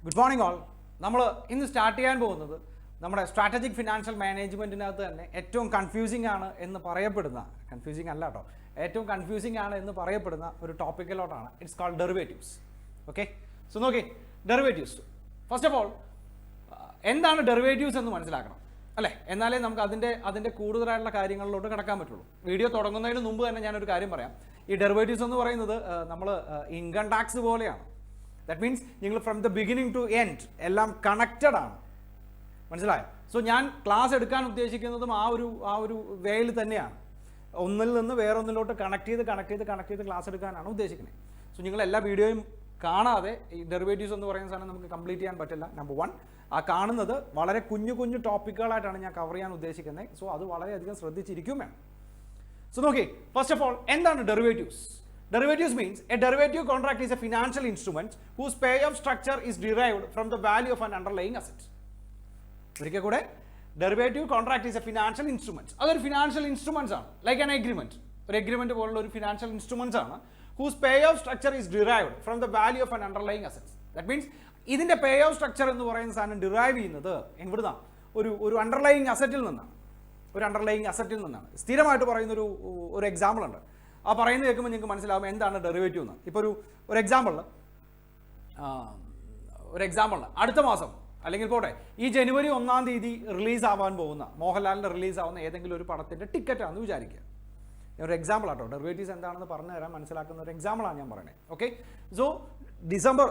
Good morning all. നമ്മൾ ഇന്ന് start ചെയ്യാൻ പോകുന്നത് നമ്മുടെ സ്ട്രാറ്റജിക് ഫിനാൻഷ്യൽ മാനേജ്മെൻറ്റിനകത്ത് തന്നെ ഏറ്റവും കൺഫ്യൂസിംഗ് ആണ് എന്ന് പറയപ്പെടുന്ന, കൺഫ്യൂസിംഗ് അല്ല കേട്ടോ, ഏറ്റവും കൺഫ്യൂസിംഗ് ആണ് എന്ന് പറയപ്പെടുന്ന ഒരു ടോപ്പിക്കിലോട്ടാണ്. It's called derivatives. Okay, so നോക്കി, ഡെറിവേറ്റീവ്സ് ഫസ്റ്റ് ഓഫ് ഓൾ എന്താണ് ഡെറിവേറ്റീവ്സ് എന്ന് മനസ്സിലാക്കണം അല്ലേ, എന്നാലേ നമുക്ക് അതിൻ്റെ കൂടുതലായിട്ടുള്ള കാര്യങ്ങളിലോട്ട് കിടക്കാൻ പറ്റുള്ളൂ. വീഡിയോ തുടങ്ങുന്നതിന് മുമ്പ് തന്നെ ഞാനൊരു കാര്യം പറയാം. ഈ ഡെറിവേറ്റീവ്സ് എന്ന് പറയുന്നത് നമ്മൾ ഇൻകം ടാക്സ് പോലെയാണ്. ദാറ്റ് മീൻസ് നിങ്ങൾ from the beginning to end എല്ലാം കണക്റ്റഡ് ആണ്, മനസ്സിലായോ? സോ ഞാൻ ക്ലാസ് എടുക്കാൻ ഉദ്ദേശിക്കുന്നതും ആ ഒരു വേയിൽ തന്നെയാണ്. ഒന്നിൽ നിന്ന് വേറൊന്നിലോട്ട് കണക്ട് ചെയ്ത് ക്ലാസ് എടുക്കാനാണ് ഉദ്ദേശിക്കുന്നത്. സോ നിങ്ങൾ എല്ലാ വീഡിയോയും കാണാതെ ഈ ഡെറിവേറ്റീവ്സ് എന്ന് പറയുന്ന സാധനം നമുക്ക് കംപ്ലീറ്റ് ചെയ്യാൻ പറ്റില്ല. നമ്പർ 1, ആ കാണുന്നത് വളരെ കുഞ്ഞു ടോപ്പിക്കുകളായിട്ടാണ് ഞാൻ കവർ ചെയ്യാൻ ഉദ്ദേശിക്കുന്നത്. സോ അത് വളരെയധികം ശ്രദ്ധിച്ചിരിക്കും വേണം. സോ നോക്കി, ഫസ്റ്റ് ഓഫ് ഓൾ എന്താണ് derivatives? Derivatives means a derivative contract is a financial instrument whose payoff structure is derived from the value of an underlying asset. ഒരിക്കൽ കൂടെ, derivative contract is a financial instrument. അതൊരു financial instruments ആണ്, like an agreement. ഒരു agreement പോലുള്ള ഒരു financial instruments ആണ്. Whose pay off structure is derived from the value of an underlying assets. That means ഇതിന്റെ pay off structure എന്ന് പറയുന്ന സാധനം ഡിറൈവ് ചെയ്യുന്നത് എവിടുന്നാണ്? ഒരു അണ്ടർലൈങ് അസറ്റിൽ നിന്നാണ്. സ്ഥിരമായിട്ട് പറയുന്ന ഒരു എക്സാമ്പിൾ ഉണ്ട്. ആ പറയുന്നത് കേൾക്കുമ്പോൾ നിങ്ങൾക്ക് മനസ്സിലാവും എന്താണ് ഡെറിവേറ്റീവ് എന്ന്. ഇപ്പോൾ ഒരു എക്സാമ്പിൾ അടുത്ത മാസം അല്ലെങ്കിൽ പോട്ടെ, ഈ ജനുവരി 1-ാം തീയതി റിലീസ് ആവാൻ പോകുന്ന, മോഹൻലാലിൻ്റെ റിലീസ് ആവുന്ന ഏതെങ്കിലും ഒരു പടത്തിൻ്റെ ടിക്കറ്റാണെന്ന് വിചാരിക്കുക. ഒരു എക്സാമ്പിൾ ആട്ടോ, ഡെറിവേറ്റീവ്സ് എന്താണെന്ന് പറഞ്ഞു തരാൻ മനസ്സിലാക്കുന്ന ഒരു എക്സാമ്പിളാണ് ഞാൻ പറയുന്നത്. ഓക്കെ, സോ ഡിസംബർ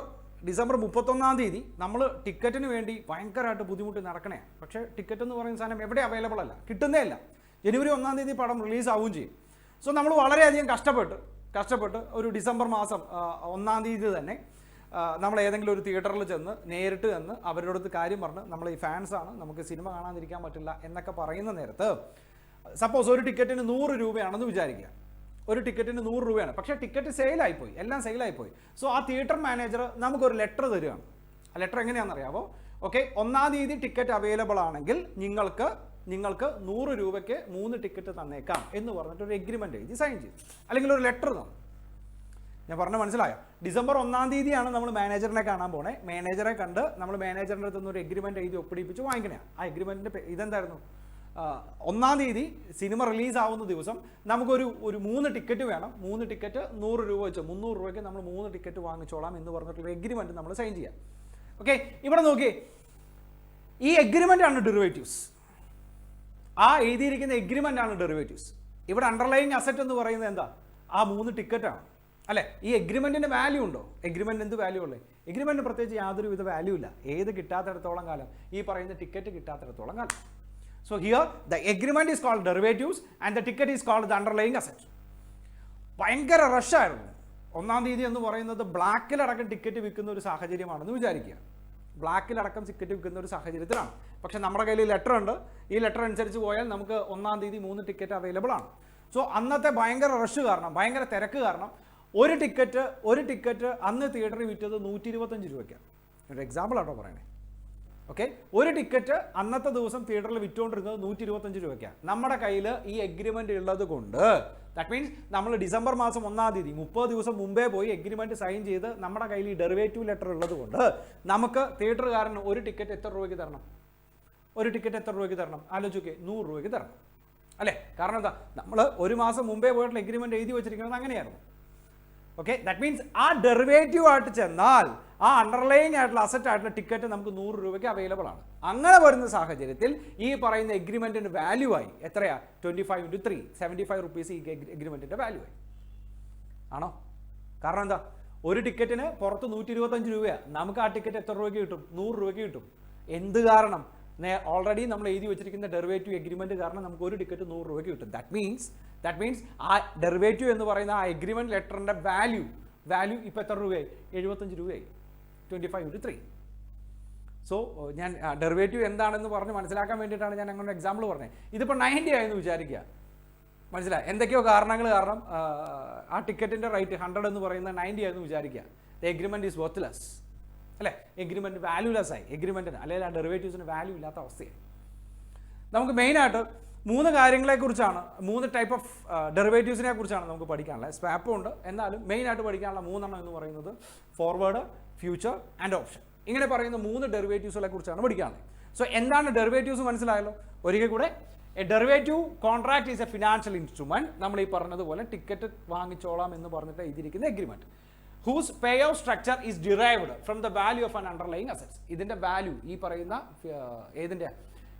31-ാം തീയതി നമ്മൾ ടിക്കറ്റിന് വേണ്ടി ഭയങ്കരമായിട്ട് ബുദ്ധിമുട്ടി നടക്കണേ. പക്ഷേ ടിക്കറ്റ് എന്ന് പറയുന്ന സാധനം എവിടെ അവൈലബിൾ അല്ല, കിട്ടുന്നേ അല്ല. ജനുവരി 1-ാം തീയതി പടം റിലീസ് ആവുകയും ചെയ്യും. സോ നമ്മൾ വളരെയധികം കഷ്ടപ്പെട്ട് ഒരു ഡിസംബർ മാസം 1-ാം തീയതി തന്നെ നമ്മൾ ഏതെങ്കിലും ഒരു തിയേറ്ററിൽ നേരിട്ട് ചെന്ന് അവരോടൊത്ത് കാര്യം പറഞ്ഞ് നമ്മൾ ഈ ഫാൻസാണ്, നമുക്ക് സിനിമ കാണാതിരിക്കാൻ പറ്റില്ല എന്നൊക്കെ പറയുന്ന നേരത്ത്, സപ്പോസ് ഒരു ടിക്കറ്റിന് 100 രൂപയാണെന്ന് വിചാരിക്കുക. ഒരു ടിക്കറ്റിന് 100 രൂപയാണ്, പക്ഷേ ടിക്കറ്റ് സെയിലായിപ്പോയി, എല്ലാം സെയിലായിപ്പോയി. സോ ആ തിയേറ്റർ മാനേജർ നമുക്കൊരു ലെറ്റർ തരികയാണ്. ആ ലെറ്റർ എങ്ങനെയാണെന്നറിയാമോ? ഓക്കെ, 1-ാം തീയതി ടിക്കറ്റ് അവൈലബിൾ ആണെങ്കിൽ നിങ്ങൾക്ക് 100 രൂപയ്ക്ക് 3 ടിക്കറ്റ് തന്നേക്കാം എന്ന് പറഞ്ഞിട്ട് ഒരു എഗ്രിമെന്റ് എഴുതി സൈൻ ചെയ്തു, അല്ലെങ്കിൽ ഒരു ലെറ്റർ തന്നു. ഞാൻ പറഞ്ഞ മനസ്സിലായോ? ഡിസംബർ 1-ാം തീയതിയാണ് നമ്മൾ മാനേജറിനെ കാണാൻ പോണേ. മാനേജറെ കണ്ട് നമ്മൾ മാനേജറിൻ്റെ അടുത്ത് നിന്ന് ഒരു എഗ്രിമെന്റ് എഴുതി ഒപ്പിടിപ്പിച്ച് വാങ്ങിക്കണേ. ആ എഗ്രിമെന്റിന്റെ ഇതെന്തായിരുന്നു? 1-ാം തീയതി സിനിമ റിലീസ് ആവുന്ന ദിവസം നമുക്കൊരു 3 ടിക്കറ്റ് വേണം. 3 ടിക്കറ്റ് 100 രൂപ വെച്ച് 300 രൂപയ്ക്ക് നമ്മൾ 3 ടിക്കറ്റ് വാങ്ങിച്ചോളാം എന്ന് പറഞ്ഞിട്ടുള്ള എഗ്രിമെന്റ് നമ്മൾ സൈൻ ചെയ്യാം. ഓക്കെ, ഇവിടെ നോക്കിയേ, ഈ എഗ്രിമെന്റ് ആണ് ഡെറിവേറ്റീവ്സ്. ആ എഴുതിയിരിക്കുന്ന എഗ്രിമെന്റ് ആണ് ഡെറിവേറ്റീവ്സ്. ഇവിടെ അണ്ടർലൈങ് അസറ്റ് എന്ന് പറയുന്നത് എന്താ? ആ 3 ടിക്കറ്റാണ് അല്ലേ? ഈ എഗ്രിമെന്റിന് വാല്യൂ ഉണ്ടോ? എഗ്രിമെന്റ് എന്ത് വാല്യൂ ഉള്ളേ? എഗ്രിമെന്റ് പ്രത്യേകിച്ച് യാതൊരു വിധ വാല്യൂ ഇല്ല, ഏത് കിട്ടാത്തിടത്തോളം കാലം, ഈ പറയുന്ന ടിക്കറ്റ് കിട്ടാത്തിടത്തോളം കാലം. So here the agreement is called derivatives and the ticket is called the underlying asset. ഭയങ്കര റഷായിരുന്നു 1-ാം തീയതി എന്ന് പറയുന്നത്. ബ്ലാക്കിലടക്കം ടിക്കറ്റ് വിൽക്കുന്ന ഒരു സാഹചര്യമാണെന്ന് വിചാരിക്കുക. ബ്ലാക്കിലടക്കം ടിക്കറ്റ് വിൽക്കുന്ന ഒരു സാഹചര്യത്തിലാണ്. പക്ഷേ നമ്മുടെ കയ്യിൽ ലെറ്റർ ഉണ്ട്. ഈ ലെറ്റർ അനുസരിച്ച് പോയാൽ നമുക്ക് 1-ാം തീയതി 3 ടിക്കറ്റ് അവൈലബിൾ ആണ്. സോ അന്നത്തെ ഭയങ്കര റഷ് കാരണം, ഭയങ്കര തിരക്ക് കാരണം ഒരു ടിക്കറ്റ് അന്ന് തിയേറ്ററിൽ വിറ്റത് 125 രൂപയ്ക്കാണ്. ഒരു എക്സാമ്പിൾ ആട്ടോ പറയണേ. ഓക്കെ, ഒരു ടിക്കറ്റ് അന്നത്തെ ദിവസം തിയേറ്ററിൽ വിറ്റുകൊണ്ടിരുന്നത് 125 രൂപയ്ക്കാണ്. നമ്മുടെ കയ്യിൽ ഈ എഗ്രിമെന്റ് ഉള്ളത് കൊണ്ട്, ദാറ്റ് മീൻസ് നമ്മൾ ഡിസംബർ മാസം 1-ാം തീയതി 30 ദിവസം മുമ്പേ പോയി എഗ്രിമെന്റ് സൈൻ ചെയ്ത് നമ്മുടെ കയ്യിൽ ഈ ഡെറിവേറ്റീവ് ലെറ്റർ ഉള്ളത് കൊണ്ട് നമുക്ക് തിയേറ്ററുകാരന് ഒരു ടിക്കറ്റ് എത്ര രൂപയ്ക്ക് തരണം? ആലോചിക്കേ, 100 രൂപയ്ക്ക് തരണം അല്ലേ? കാരണം എന്താ? നമ്മൾ ഒരു മാസം മുമ്പേ പോയിട്ടുള്ള എഗ്രിമെന്റ് എഴുതി വെച്ചിരിക്കുന്നത് അങ്ങനെയായിരുന്നു. ഓക്കെ, ദാറ്റ് മീൻസ് ആ ഡെറിവേറ്റീവ് ആയിട്ട് ചെന്നാൽ ആ അണ്ടർലൈങ് ആയിട്ടുള്ള അസറ്റ് ആയിട്ടുള്ള ടിക്കറ്റ് നമുക്ക് 100 രൂപയ്ക്ക് അവൈലബിൾ ആണ്. അങ്ങനെ വരുന്ന സാഹചര്യത്തിൽ ഈ പറയുന്ന എഗ്രിമെന്റിന്റെ വാല്യൂ ആയി എത്രയാ? 25 × 3 75 റുപ്പീസ് ഈ എഗ്രിമെന്റിന്റെ വാല്യൂ ആയി. ആണോ? കാരണം എന്താ? ഒരു ടിക്കറ്റിന് പുറത്ത് 125 രൂപയാണ്, നമുക്ക് ആ ടിക്കറ്റ് എത്ര രൂപയ്ക്ക് കിട്ടും? 100 രൂപയ്ക്ക് കിട്ടും. എന്ത് കാരണം? ഓൾറെഡി നമ്മൾ എഴുതി വെച്ചിരിക്കുന്ന ഡെറിവേറ്റീവ് എഗ്രിമെന്റ് കാരണം നമുക്ക് ഒരു ടിക്കറ്റ് 100 രൂപയ്ക്ക് കിട്ടും. ദാറ്റ് മീൻസ് ആ ഡെറിവേറ്റീവ് എന്ന് പറയുന്ന ആ എഗ്രിമെന്റ് ലെറ്ററിന്റെ വാല്യൂ ഇപ്പോൾ എത്ര രൂപയായി? 75 രൂപയായി. 25 × 3. സോ ഞാൻ ഡെറിവേറ്റീവ് എന്താണെന്ന് പറഞ്ഞ് മനസ്സിലാക്കാൻ വേണ്ടിയിട്ടാണ് ഞാൻ അങ്ങനെ എക്സാമ്പിൾ പറഞ്ഞത്. ഇതിപ്പോൾ 90 ആയെന്ന് വിചാരിക്കുക, മനസ്സിലായി? എന്തൊക്കെയോ കാരണങ്ങൾ കാരണം ആ ടിക്കറ്റിന്റെ റേറ്റ് 100 എന്ന് പറയുന്നത് 90 ആയെന്ന് വിചാരിക്കുക. ദ എഗ്രിമെന്റ് ഈസ് വർത്ത്ലെസ് അല്ലേ? എഗ്രിമെന്റ് വാല്യൂലെസ് ആയി. എഗ്രിമെന്റിന് അല്ലെങ്കിൽ ആ ഡെറിവേറ്റീവ്സിന് വാല്യൂ ഇല്ലാത്ത അവസ്ഥയായി. നമുക്ക് മെയിനായിട്ട് 3 കാര്യങ്ങളെക്കുറിച്ചാണ്, 3 ടൈപ്പ് ഓഫ് ഡെറിവേറ്റീവ്സിനെ കുറിച്ചാണ് നമുക്ക് പഠിക്കാനുള്ളത്. സ്വാപ്പും ഉണ്ട്, എന്നാലും മെയിനായിട്ട് പഠിക്കാനുള്ള 3 എന്ന് പറയുന്നത് ഫോർവേഡ്, ഫ്യൂച്ചർ ആൻഡ് ഓപ്ഷൻ. ഇങ്ങനെ പറയുന്ന 3 ഡെറിവേറ്റീവ്സുകളെ കുറിച്ചാണ് പഠിക്കാനുള്ളത്. സോ എന്താണ് ഡെറിവേറ്റീവ്സ് മനസ്സിലായല്ലോ. ഒരിക്കൽ കൂടെ, a derivative contract is a financial instrument. നമ്മൾ ഈ പറഞ്ഞതുപോലെ ടിക്കറ്റ് വാങ്ങിച്ചോളാം എന്ന് പറഞ്ഞിട്ട് എഴുതിയിരിക്കുന്ന agreement. Whose pay off structure is derived from the value of an underlying assets. ഇതിന്റെ വാല്യൂ, ഈ പറയുന്ന ഏതിന്റെ,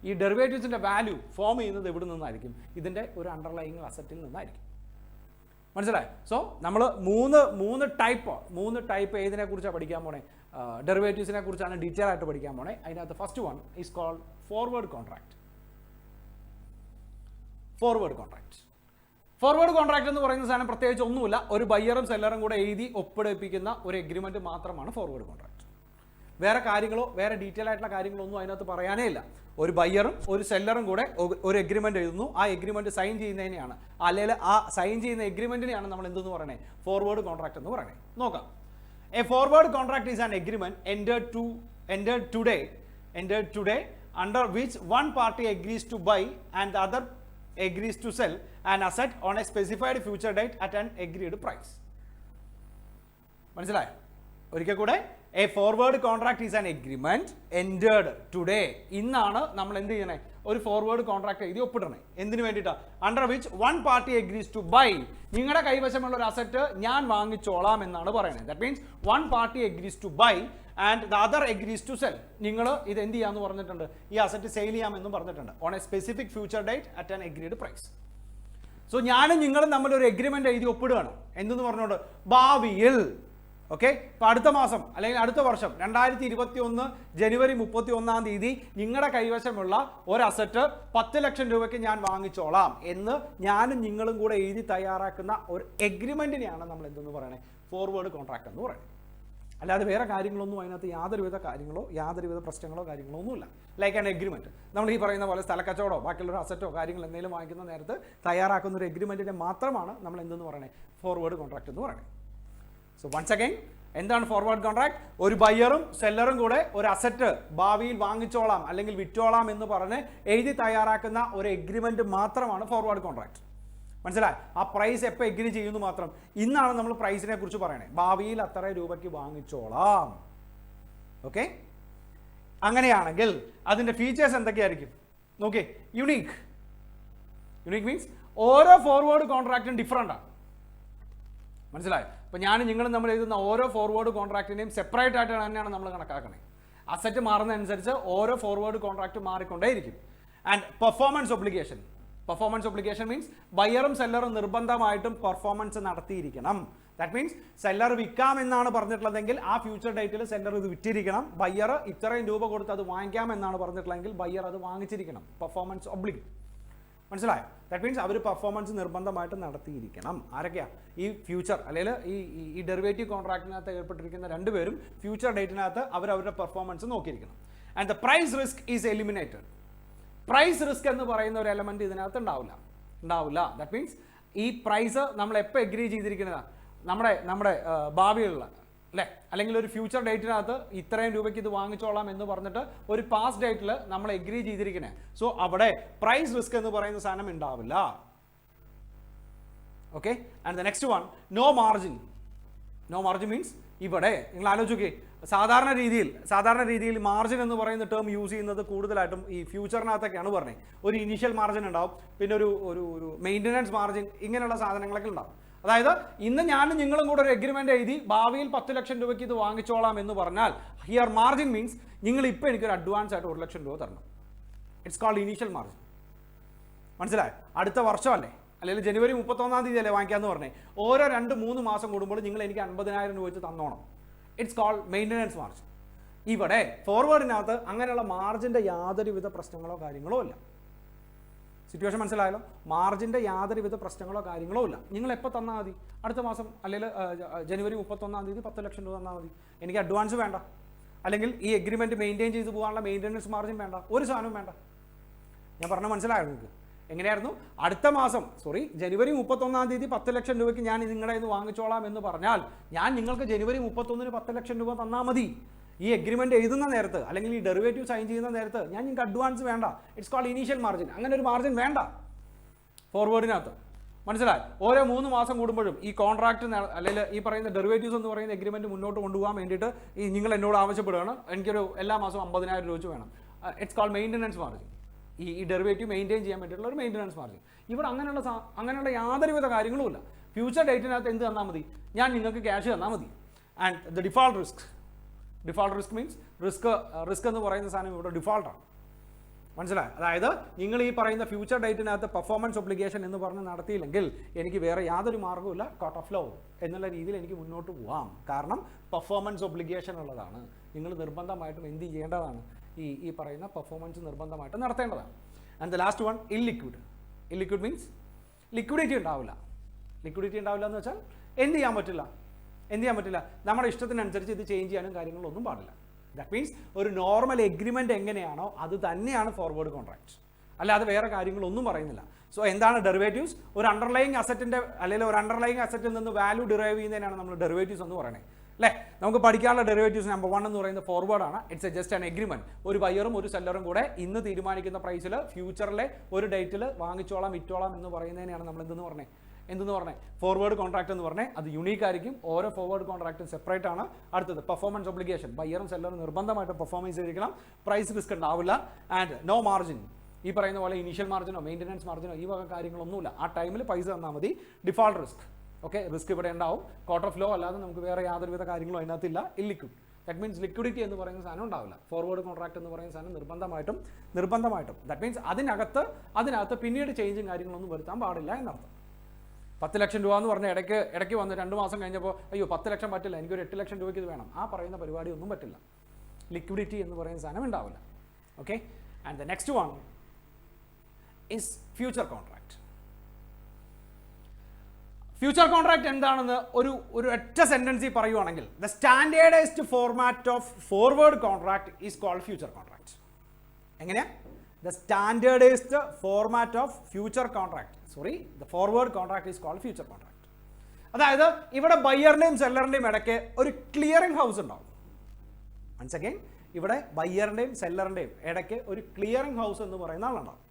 ഈ ഡെറിവേറ്റീവ്സിന്റെ വാല്യൂ ഫോം ചെയ്യുന്നത് എവിടെ നിന്നായിരിക്കും? ഇതിന്റെ ഒരു അണ്ടർലൈങ് അസറ്റിൽ നിന്നായിരിക്കും. മനസ്സിലായോ? സോ നമ്മൾ മൂന്ന് ടൈപ്പ് ഏതിനെ കുറിച്ചാണ് പഠിക്കാൻ പോണേ? ഡെറിവേറ്റീവ്സിനെ കുറിച്ചാണ് ഡീറ്റെയിൽ ആയിട്ട് പഠിക്കാൻ പോണേ. അതിനകത്ത് first one is called forward contract. Forward contract എന്ന് പറയുന്ന സാധനം പ്രത്യേകിച്ച് ഒന്നുമില്ല. ഒരു ബയ്യറും സെല്ലറും കൂടെ എഴുതി ഒപ്പിടിപ്പിക്കുന്ന ഒരു എഗ്രിമെന്റ് മാത്രമാണ് ഫോർവേഡ് കോൺട്രാക്ട്. വേറെ കാര്യങ്ങളോ വേറെ ഡീറ്റെയിൽ ആയിട്ടുള്ള കാര്യങ്ങളോ ഒന്നും അതിനകത്ത് പറയാനേ ഇല്ല. ഒരു ബയ്യറും ഒരു സെല്ലറും കൂടെ ഒരു എഗ്രിമെന്റ് എഴുതുന്നു. ആ എഗ്രിമെന്റ് സൈൻ ചെയ്യുന്നതിനെയാണ്, അല്ലെങ്കിൽ ആ സൈൻ ചെയ്യുന്ന എഗ്രിമെന്റിനെയാണ് നമ്മൾ എന്തെന്ന് പറയണേ? ഫോർവേഡ് കോൺട്രാക്ട് എന്ന് പറയണേ. നോക്കാം. A forward contract is an agreement entered today under which one party agrees to buy and the other agrees to sell an asset on a specified future date at an agreed price. മനസ്സിലായോ? ഒരിക്കൽ കൂടെ, A forward contract is an agreement entered today. ഇന്നാണ് നമ്മൾ എന്ത് ചെയ്യണേ? ഒരു forward contract എഴുതി ഒപ്പിടണേ. എന്തിനു വേണ്ടിയിട്ടാണ്? Under which one party agrees to buy. നിങ്ങളുടെ കൈവശമുള്ള ഒരു അസറ്റ് ഞാൻ വാങ്ങിച്ചോളാം എന്നാണ് പറയുന്നത്. That means one party agrees to buy and the other agrees to sell. നിങ്ങൾ ഇത് എന്ത് ചെയ്യാമെന്ന് പറഞ്ഞിട്ടുണ്ട്? ഈ അസറ്റ് സെയിൽ ചെയ്യാമെന്നും പറഞ്ഞിട്ടുണ്ട്. On a specific future date at an agreed price. So ഞാനും നിങ്ങളും തമ്മിൽ ഒരു എഗ്രിമെന്റ് എഴുതി ഒപ്പിടുകയാണ്. എന്തെന്ന് പറഞ്ഞുകൊണ്ട്? ഭാവിയിൽ, ഓക്കെ, ഇപ്പൊ അടുത്ത മാസം അല്ലെങ്കിൽ അടുത്ത വർഷം 2021 ജനുവരി 31 നിങ്ങളുടെ കൈവശമുള്ള ഒരു അസറ്റ് 10 ലക്ഷം രൂപയ്ക്ക് ഞാൻ വാങ്ങിച്ചോളാം എന്ന് ഞാനും നിങ്ങളും കൂടെ എഴുതി തയ്യാറാക്കുന്ന ഒരു എഗ്രിമെന്റിനെയാണ് നമ്മൾ എന്തെന്ന് പറയണേ? ഫോർവേഡ് കോൺട്രാക്ട് എന്ന് പറയുന്നത്. അല്ലാതെ വേറെ കാര്യങ്ങളൊന്നും അതിനകത്ത് യാതൊരുവിധ പ്രശ്നങ്ങളോ ഒന്നുമില്ല. Like an agreement. നമ്മൾ ഈ പറയുന്ന പോലെ സ്ഥലക്കച്ചവടോ ബാക്കിയുള്ള അസറ്റോ കാര്യങ്ങൾ എന്തെങ്കിലും വാങ്ങിക്കുന്ന നേരത്ത് തയ്യാറാക്കുന്ന ഒരു എഗ്രിമെന്റിനെ മാത്രമാണ് നമ്മൾ എന്തെന്ന് പറയണേ? ഫോർവേഡ് കോൺട്രാക്ട് എന്ന് പറയുന്നത്. സോ വൺസ് അഗൈൻ, എന്താണ് ഫോർവേഡ് കോൺട്രാക്ട്? ഒരു ബയ്യറും സെല്ലറും കൂടെ ഒരു അസറ്റ് ഭാവിയിൽ വാങ്ങിച്ചോളാം അല്ലെങ്കിൽ വിറ്റോളാം എന്ന് പറഞ്ഞ് എഴുതി തയ്യാറാക്കുന്ന ഒരു എഗ്രിമെന്റ് മാത്രമാണ് ഫോർവേഡ് കോൺട്രാക്ട്. മനസ്സിലായി? ആ പ്രൈസ് എപ്പോൾ എഗ്രി ചെയ്യുന്നു മാത്രം. ഇന്നാണ് നമ്മൾ പ്രൈസിനെ കുറിച്ച് പറയണേ. ഭാവിയിൽ അത്ര രൂപയ്ക്ക് വാങ്ങിച്ചോളാം. ഓക്കെ, അങ്ങനെയാണെങ്കിൽ അതിന്റെ ഫീച്ചേഴ്സ് എന്തൊക്കെയായിരിക്കും? നോക്കേ, യുണീക്ക് മീൻസ് ഓരോ ഫോർവേഡ് കോൺട്രാക്റ്റും ഡിഫറെൻ്റ് ആണ്. മനസ്സിലായോ? അപ്പോൾ ഞാൻ നിങ്ങളും നമ്മൾ എഴുതുന്ന ഓരോ ഫോർവേഡ് കോൺട്രാക്റ്റിനെയും സെപ്പറേറ്റ് ആയിട്ട് തന്നെയാണ് നമ്മൾ കണക്കാക്കണേ. അസറ്റ് മാറുന്നതനുസരിച്ച് ഓരോ ഫോർവേഡ് കോൺട്രാക്റ്റ് മാറിക്കൊണ്ടേയിരിക്കും. ആൻഡ് പെർഫോമൻസ് ഒബ്ലിഗേഷൻ മീൻസ് ബയ്യറും സെല്ലറും നിർബന്ധമായിട്ടും പെർഫോമൻസ് നടത്തിയിരിക്കണം. ദാറ്റ് മീൻസ് സെല്ലർ വിൽക്കാം എന്നാണ് പറഞ്ഞിട്ടുള്ളതെങ്കിൽ ആ ഫ്യൂച്ചർ ഡേറ്റിൽ സെല്ലർ ഇത് വിറ്റിരിക്കണം. ബയ്യർ ഇത്രയും രൂപ കൊടുത്ത് അത് വാങ്ങിക്കാം എന്നാണ് പറഞ്ഞിട്ടുള്ളതെങ്കിൽ ബയ്യർ അത് വാങ്ങിച്ചിരിക്കണം. പെർഫോമൻസ് ഒബ്ലിഗ്. മനസ്സിലായോ? ദാറ്റ് മീൻസ് അവർ പെർഫോമൻസ് നിർബന്ധമായിട്ട് നടത്തിയിരിക്കണം. ആരൊക്കെയാ? ഈ ഫ്യൂച്ചർ അല്ലെങ്കിൽ ഈ ഡെറിവേറ്റീവ് കോൺട്രാക്റ്റിനകത്ത് ഏർപ്പെട്ടിരിക്കുന്ന രണ്ടുപേരും ഫ്യൂച്ചർ ഡേറ്റിനകത്ത് അവരവരുടെ പെർഫോമൻസ് നോക്കിയിരിക്കണം. And the price risk is eliminated. Price risk എന്ന് പറയുന്ന ഒരു എലമെന്റ് ഇതിനകത്ത് ഉണ്ടാവില്ല. ദാറ്റ് മീൻസ് ഈ പ്രൈസ് നമ്മൾ എപ്പോൾ എഗ്രി ചെയ്തിരിക്കുന്നതാണ്? നമ്മുടെ ഭാവിയുള്ള അല്ലേ, അല്ലെങ്കിൽ ഒരു ഫ്യൂച്ചർ ഡേറ്റിനകത്ത് ഇത്രയും രൂപയ്ക്ക് ഇത് വാങ്ങിച്ചോളാം എന്ന് പറഞ്ഞിട്ട് ഒരു പാസ്റ്റ് ഡേറ്റിൽ നമ്മൾ എഗ്രി ചെയ്തിരിക്കുന്നത്. സോ അവിടെ പ്രൈസ് റിസ്ക് എന്ന് പറയുന്ന സാധനം ഉണ്ടാവില്ല. Okay, and the next one, no margin means ഇവിടെ നിങ്ങൾ ആലോചിക്കേ, സാധാരണ രീതിയിൽ മാർജിൻ എന്ന് പറയുന്ന ടേം യൂസ് ചെയ്യുന്നത് കൂടുതലായിട്ടും ഈ ഫ്യൂച്ചറിനകത്തൊക്കെയാണ് പറഞ്ഞത്. ഒരു ഇനീഷ്യൽ മാർജിൻ ഉണ്ടാവും, പിന്നെ ഒരു മെയിൻ്റനൻസ് മാർജിൻ, ഇങ്ങനെയുള്ള സാധനങ്ങളൊക്കെ ഉണ്ടാവും. അതായത് ഇന്ന് ഞാനും നിങ്ങളും കൂടെ ഒരു എഗ്രിമെന്റ് എഴുതി ഭാവിയിൽ 10 ലക്ഷം രൂപയ്ക്ക് ഇത് വാങ്ങിച്ചോളാം എന്ന് പറഞ്ഞാൽ ഹിയർ മാർജിൻ മീൻസ് നിങ്ങൾ ഇപ്പോൾ എനിക്കൊരു അഡ്വാൻസ് ആയിട്ട് 1 ലക്ഷം രൂപ തരണം. It's called initial margin. മനസ്സിലായോ? അടുത്ത വർഷമല്ലേ, അല്ലെങ്കിൽ ജനുവരി 31 അല്ലേ വാങ്ങിക്കാമെന്ന് പറഞ്ഞേ, ഓരോ 2-3 മാസം കൂടുമ്പോൾ നിങ്ങൾ എനിക്ക് 50,000 രൂപ വെച്ച് തന്നോണം. It's called maintenance margin. ഇവിടെ ഫോർവേഡിനകത്ത് അങ്ങനെയുള്ള മാർജിൻ്റെ യാതൊരുവിധ പ്രശ്നങ്ങളോ കാര്യങ്ങളോ ഇല്ല. സിറ്റുവേഷൻ മനസ്സിലായല്ലോ? മാർജിൻ്റെ യാതൊരുവിധ പ്രശ്നങ്ങളോ കാര്യങ്ങളോ ഇല്ല. നിങ്ങൾ എപ്പോൾ തന്നാൽ മതി? അടുത്ത മാസം അല്ലെങ്കിൽ ജനുവരി 31 10 ലക്ഷം രൂപ തന്നാൽ മതി. എനിക്ക് അഡ്വാൻസ് വേണ്ട, അല്ലെങ്കിൽ ഈ എഗ്രിമെൻറ്റ് മെയിൻറ്റെയിൻ ചെയ്ത് പോകാനുള്ള മെയിൻ്റനൻസ് മാർജിൻ വേണ്ട, ഒരു സാധനവും വേണ്ട. ഞാൻ പറഞ്ഞാൽ മനസ്സിലായോ നിങ്ങൾക്ക്? എങ്ങനെയായിരുന്നു? അടുത്ത മാസം ജനുവരി 31 10 ലക്ഷം രൂപയ്ക്ക് ഞാൻ നിങ്ങളുടെ നിന്ന് വാങ്ങിച്ചോളാം എന്ന് പറഞ്ഞാൽ ഞാൻ നിങ്ങൾക്ക് ജനുവരി 31 10 ലക്ഷം രൂപ തന്നാൽ മതി. ഈ എഗ്രിമെന്റ് എഴുതുന്ന നേരത്ത് അല്ലെങ്കിൽ ഈ ഡെറിവേറ്റീവ് സൈൻ ചെയ്യുന്ന നേരത്ത് ഞാൻ നിങ്ങൾക്ക് അഡ്വാൻസ് വേണ്ട. It's called initial margin. അങ്ങനെ ഒരു മാർജിൻ വേണ്ട ഫോർവേഡിനകത്ത്. മനസ്സിലായി? ഓരോ 3 മാസം കൂടുമ്പോഴും ഈ കോൺട്രാക്ട് അല്ലെങ്കിൽ ഈ പറയുന്ന ഡെറിവേറ്റീവ്സ് എന്ന് പറയുന്ന എഗ്രിമെന്റ് മുന്നോട്ട് കൊണ്ടുപോകാൻ വേണ്ടിയിട്ട് ഈ നിങ്ങൾ എന്നോട് ആവശ്യപ്പെടുകയാണ്, എനിക്കൊരു എല്ലാ മാസവും 50,000 രൂപ വെച്ച് വേണം. It's called maintenance margin. ഈ ഡെറിവേറ്റീവ് മെയിൻറ്റെയിൻ ചെയ്യാൻ വേണ്ടിയിട്ടുള്ള ഒരു മെയിൻ്റനൻസ് മാർജിൻ. ഇവിടെ അങ്ങനെയുള്ള യാതൊരുവിധ കാര്യങ്ങളുമില്ല. ഫ്യൂച്ചർ ഡേറ്റിനകത്ത് എന്ത് തന്നാൽ മതി? ഞാൻ നിങ്ങൾക്ക് ക്യാഷ് തന്നാൽ മതി. And the default risk means risk എന്ന് പറയുന്ന സാധനം ഇവിടെ ഡിഫോൾട്ടാണ്. മനസ്സിലായി? അതായത് നിങ്ങൾ ഈ പറയുന്ന ഫ്യൂച്ചർ ഡേറ്റിനകത്ത് പെർഫോമൻസ് ഒബ്ലിഗേഷൻ എന്ന് പറഞ്ഞ് നടത്തിയില്ലെങ്കിൽ എനിക്ക് വേറെ യാതൊരു മാർഗ്ഗവുമില്ല, കോർട്ട് ഓഫ് ലോ എന്നുള്ള രീതിയിൽ എനിക്ക് മുന്നോട്ട് പോവാം. കാരണം പെർഫോമൻസ് ഒബ്ലിഗേഷൻ ഉള്ളതാണ്. നിങ്ങൾ നിർബന്ധമായിട്ടും എന്ത് ചെയ്യേണ്ടതാണ്? ഈ പറയുന്ന പെർഫോമൻസ് നിർബന്ധമായിട്ട് നടത്തേണ്ടതാണ്. And the last one, illiquid means liquidity ഉണ്ടാവില്ല എന്ന് വെച്ചാൽ എന്ത് ചെയ്യാൻ പറ്റില്ല, നമ്മുടെ ഇഷ്ടത്തിനനുസരിച്ച് ഇത് ചേഞ്ച് ചെയ്യാനും കാര്യങ്ങളൊന്നും പാടില്ല. ദാറ്റ് മീൻസ് ഒരു നോർമൽ എഗ്രിമെൻ്റ് എങ്ങനെയാണോ അത് തന്നെയാണ് ഫോർവേഡ് കോൺട്രാക്ട്, അല്ലാതെ വേറെ കാര്യങ്ങളൊന്നും പറയുന്നില്ല. സോ എന്താണ് ഡെറിവേറ്റീവ്സ്? ഒരു അണ്ടർലൈങ് അസറ്റിൻ്റെ അല്ലെങ്കിൽ ഒരു അണ്ടർലൈങ് അസറ്റിൽ നിന്ന് വാല്യൂ ഡിറൈവ് ചെയ്യുന്നതിനാണ് നമ്മൾ ഡെറിവേറ്റീവ്സ് എന്ന് പറയുന്നത്, അല്ലേ? നമുക്ക് പഠിക്കാനുള്ള ഡെറിവേറ്റീവ്സ് നമ്പർ 1 എന്ന് പറയുന്നത് ഫോർവേഡാണ്. It's just an agreement. ഒരു ബയറും ഒരു സെല്ലറും കൂടെ ഇന്ന് തീരുമാനിക്കുന്ന പ്രൈസിൽ ഫ്യൂച്ചറിലെ ഒരു ഡേറ്റിൽ വാങ്ങിച്ചോളാം വിറ്റോളാം എന്ന് പറയുന്നതിനെയാണ് നമ്മൾ എന്തെന്ന് പറഞ്ഞേ ഫോർവേഡ് കോൺട്രാക്ട് എന്ന് പറഞ്ഞാൽ അത് യുണീക്ക് ആയിരിക്കും. ഓരോ ഫോർവേഡ് കോൺട്രാക്റ്റും സെപ്പറേറ്റ് ആണ്. അടുത്തത് പെർഫോമൻസ് ഒബ്ലിഗേഷൻ. ബയ്യറും സെല്ലറും നിർബന്ധമായിട്ട് പെർഫോമൻസ് ചെയ്തിരിക്കണം. പ്രൈസ് റിസ്ക് ഉണ്ടാവില്ല. And no margin. ഈ പറയുന്ന പോലെ ഇനീഷ്യൽ മാർജിനോ മെയിൻ്റനൻസ് മാർജിനോ ഈ വക കാര്യങ്ങളൊന്നുമില്ല. ആ ടൈമിൽ പൈസ തന്നാൽ മതി. Default risk. ഓക്കെ, റിസ്ക് ഇവിടെ ഉണ്ടാവും. കോർട്ട് ഓഫ് ലോ അല്ലാതെ നമുക്ക് വേറെ യാതൊരുവിധ കാര്യങ്ങളും അതിനകത്തില്ല. ഇല്ലിക്വിഡ്. ദാറ്റ് മീൻസ് ലിക്വിഡിറ്റി എന്ന് പറയുന്ന സാധനം ഉണ്ടാവില്ല. ഫോർവേഡ് കോൺട്രാക്ട് എന്ന് പറയുന്ന സാധനം നിർബന്ധമായിട്ടും ദാറ്റ് മീൻസ് അതിനകത്ത് പിന്നീട് ചേഞ്ചും കാര്യങ്ങളൊന്നും വരുത്താൻ പാടില്ല എന്നർത്ഥം. 10 ലക്ഷം രൂപ എന്ന് പറഞ്ഞാൽ ഇടയ്ക്ക് വന്ന് 2 മാസം കഴിഞ്ഞപ്പോൾ അയ്യോ 10 ലക്ഷം പറ്റില്ല, എനിക്കൊരു 8 ലക്ഷം രൂപയ്ക്ക് ഇത് വേണം, ആ പറയുന്ന പരിപാടി ഒന്നും പറ്റില്ല. ലിക്വിഡിറ്റി എന്ന് പറയുന്ന സാധനം ഉണ്ടാവില്ല. Okay, and the next one is future contract. Future contract എന്താണെന്ന് ഒരു ഒറ്റ സെന്റൻസിൽ പറയുവാണെങ്കിൽ, the standardised format of forward contract is called future contract. എങ്ങനെയാ? The standardised format of future contract the forward contract is called future contract. അതായത് ഇവിടെ ബയ്യറിന്റെയും സെല്ലറിന്റെയും ഇടയ്ക്ക് ഒരു ക്ലിയറിംഗ് ഹൗസ് ഉണ്ടാവും. വൺസ് അഗൈൻ, ഇവിടെ ബയ്യറിന്റെയും സെല്ലറിന്റെയും ഇടയ്ക്ക് ഒരു ക്ലിയറിംഗ് ഹൗസ് എന്ന് പറയുന്ന ആളുണ്ടാവും.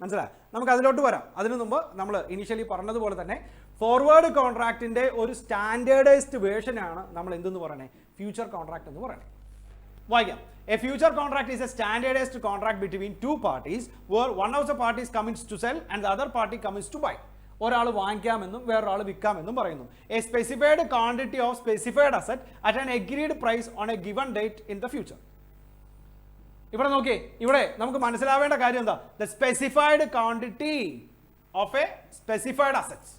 മനസ്സിലായി? നമുക്ക് അതിലോട്ട് വരാം. അതിനു മുമ്പ് നമ്മൾ ഇനീഷ്യലി പറഞ്ഞതുപോലെ തന്നെ ഫോർവേഡ് കോൺട്രാക്റ്റിന്റെ ഒരു സ്റ്റാൻഡേർഡൈസ്ഡ് വേർഷനാണ് നമ്മൾ എന്തെന്ന് പറയണേ? ഫ്യൂച്ചർ കോൺട്രാക്ട് എന്ന് പറയണേ. വായിക്കാം. A future contract is a standardized contract between two parties where one of the parties commits to sell and the other party commits to buy. ഒരാൾ വാങ്ങിക്കാമെന്നും വേറൊരാൾ വിൽക്കാമെന്നും പറയുന്നു. A specified quantity of specified asset at an agreed price on a given date in the future. ഇവിടെ നോക്കിയേ, ഇവിടെ നമുക്ക് മനസ്സിലാവേണ്ട കാര്യം എന്താ? The specified quantity of a specified assets.